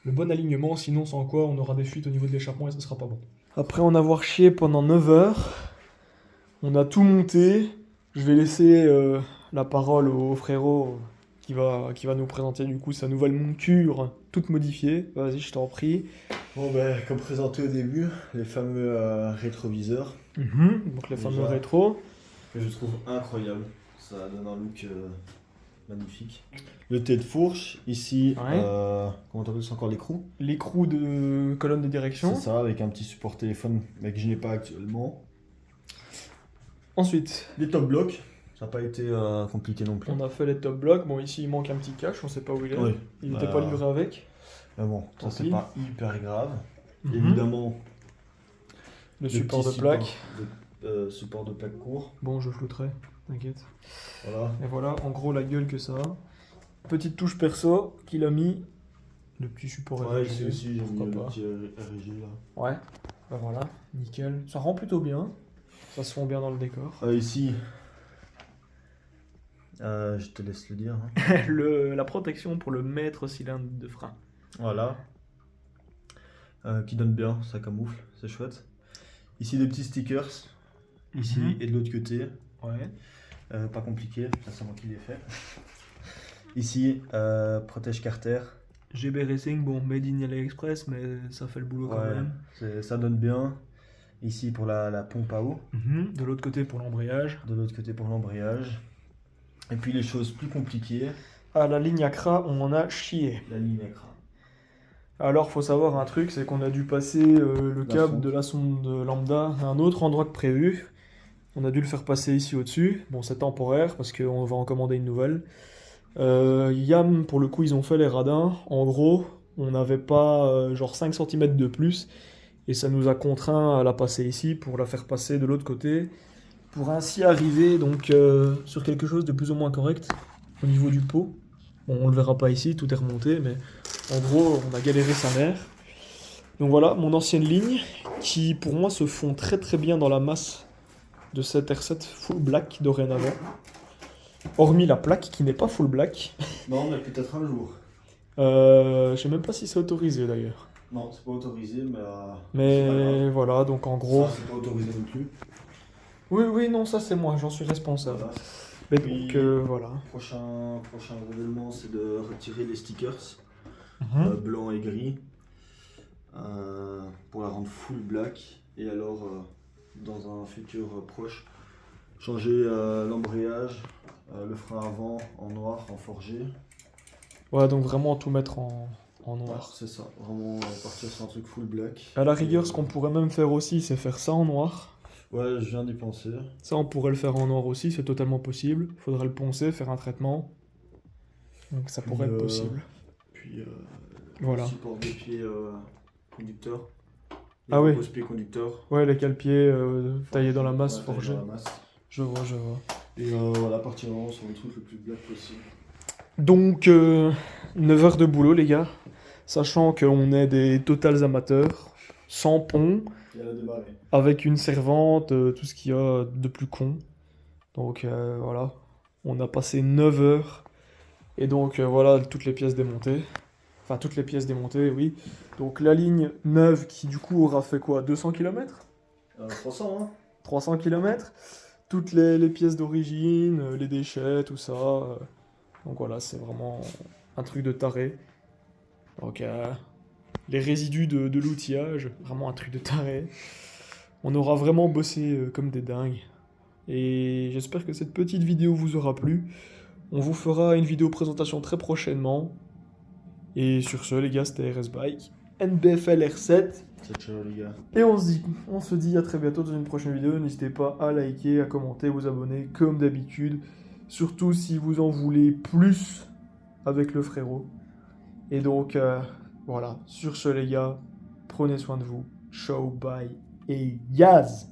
A: bon alignement, sinon sans quoi on aura des fuites au niveau de l'échappement et ce sera pas bon. Après en avoir chié pendant 9 heures, on a tout monté. Je vais laisser la parole au frérot qui va nous présenter du coup sa nouvelle monture toute modifiée. Vas-y, je t'en prie.
E: Bon ben, comme présenté au début, les fameux rétroviseurs.
A: Donc les fameux rétros.
E: Que je trouve incroyable. Ça donne un look magnifique. Le T de fourche, ici,
A: ouais.
E: Comment t'appelles ça encore, l'écrou?
A: L'écrou de colonne de direction.
E: C'est ça, avec un petit support téléphone, mais que je n'ai pas actuellement.
A: Ensuite,
E: les top blocks, ça n'a pas été compliqué non plus.
A: On a fait les top blocks, bon ici il manque un petit cache, on sait pas où il est.
E: Oui.
A: Il n'était pas livré avec.
E: Mais bon, ça c'est pas hyper grave.
A: Évidemment.
E: Évidemment,
A: le support de plaque.
E: Support de plaque court.
A: Bon, je flouterai, t'inquiète.
E: Voilà.
A: Et voilà, en gros la gueule que ça a. Petite touche perso qu'il a mis. Le petit support
E: ouais,
A: RG.
E: ici aussi, j'ai mis le petit RG là.
A: Ouais, bah voilà, nickel. Ça rend plutôt bien. Ça se fond bien dans le décor.
E: Ici, je te laisse le dire. Hein.
A: La protection pour le maître cylindre de frein.
E: Voilà. Qui donne bien, ça camoufle, c'est chouette. Ici des petits stickers, ici et de l'autre côté.
A: Ouais.
E: Pas compliqué, ça c'est moi qui l'ai fait. Ici, protège Carter.
A: GB Racing, bon, made in AliExpress, mais ça fait le boulot quand
E: Ouais,
A: même.
E: ça donne bien. Ici pour la pompe à eau,
A: De l'autre côté pour l'embrayage.
E: de l'autre côté pour l'embrayage. Et puis les choses plus compliquées,
A: À la ligne Accra, on en a chié.
E: la ligne écran.
A: Alors, faut savoir un truc, c'est qu'on a dû passer le
E: La
A: câble
E: sonde.
A: de la sonde lambda à un autre endroit que prévu. On a dû le faire passer ici au-dessus. Bon, c'est temporaire parce qu'on va en commander une nouvelle. Yam, pour le coup, ils ont fait les radins. En gros, on n'avait pas genre 5 cm de plus. Et ça nous a contraint à la passer ici pour la faire passer de l'autre côté. Pour ainsi arriver donc sur quelque chose de plus ou moins correct au niveau du pot. Bon, on le verra pas ici, tout est remonté, mais en gros, on a galéré sa mère. Donc voilà, mon ancienne ligne, qui pour moi se fond très très bien dans la masse de cette R7 full black dorénavant. Hormis la plaque qui n'est pas full black.
E: Non, mais peut-être un jour.
A: Je sais même pas si c'est autorisé d'ailleurs.
E: Non, c'est pas autorisé, mais.
A: Mais voilà, donc en gros.
E: Ça, c'est pas autorisé non plus.
A: Oui, non, ça c'est moi, j'en suis responsable.
E: Voilà.
A: Mais
E: Puis-
A: donc voilà.
E: Prochain renouvellement, c'est de retirer les stickers
A: Mhm.
E: blanc et gris pour la rendre full black. Et alors, dans un futur proche, changer l'embrayage, le frein avant en noir, en forgé.
A: Ouais, donc vraiment tout mettre en noir.
E: Voilà, c'est ça, vraiment partir sur un truc full black.
A: À la rigueur, ce qu'on pourrait même faire aussi, c'est faire ça en noir.
E: Ouais, je viens d'y penser.
A: Ça, on pourrait le faire en noir aussi, c'est totalement possible. Faudrait le poncer, faire un traitement. Donc ça pourrait être possible.
E: Puis,
A: Voilà.
E: support des pieds conducteurs.
A: Ah oui.
E: Pose-pied conducteur.
A: Ouais, les cale-pieds taillés dans la masse,
E: Ouais, taillé
A: forgés.
E: dans la masse.
A: Je vois.
E: Et voilà, partir vraiment sur le truc le plus black possible.
A: Donc, 9 heures de boulot, les gars. Sachant qu'on est des totals amateurs, sans pont,
E: Et elle a démarré.
A: avec une servante, tout ce qu'il y a de plus con. Donc voilà, on a passé 9 heures. Et donc voilà, toutes les pièces démontées. Enfin, toutes les pièces démontées, oui. Donc la ligne neuve qui du coup aura fait quoi, 200 km
E: 300, hein.
A: 300 km. Toutes les pièces d'origine, les déchets, tout ça. Donc voilà, c'est vraiment un truc de taré. Donc les résidus de l'outillage, vraiment un truc de taré. On aura vraiment bossé comme des dingues. Et j'espère que cette petite vidéo vous aura plu. On vous fera une vidéo présentation très prochainement. Et sur ce, les gars, c'était RS Bike, NBFL R7.
E: C'est ciao, les gars.
A: Et on se dit à très bientôt dans une prochaine vidéo. N'hésitez pas à liker, à commenter, vous abonner comme d'habitude. Surtout si vous en voulez plus avec le frérot. Et donc, voilà. Sur ce, les gars, prenez soin de vous. Ciao, bye et yaz!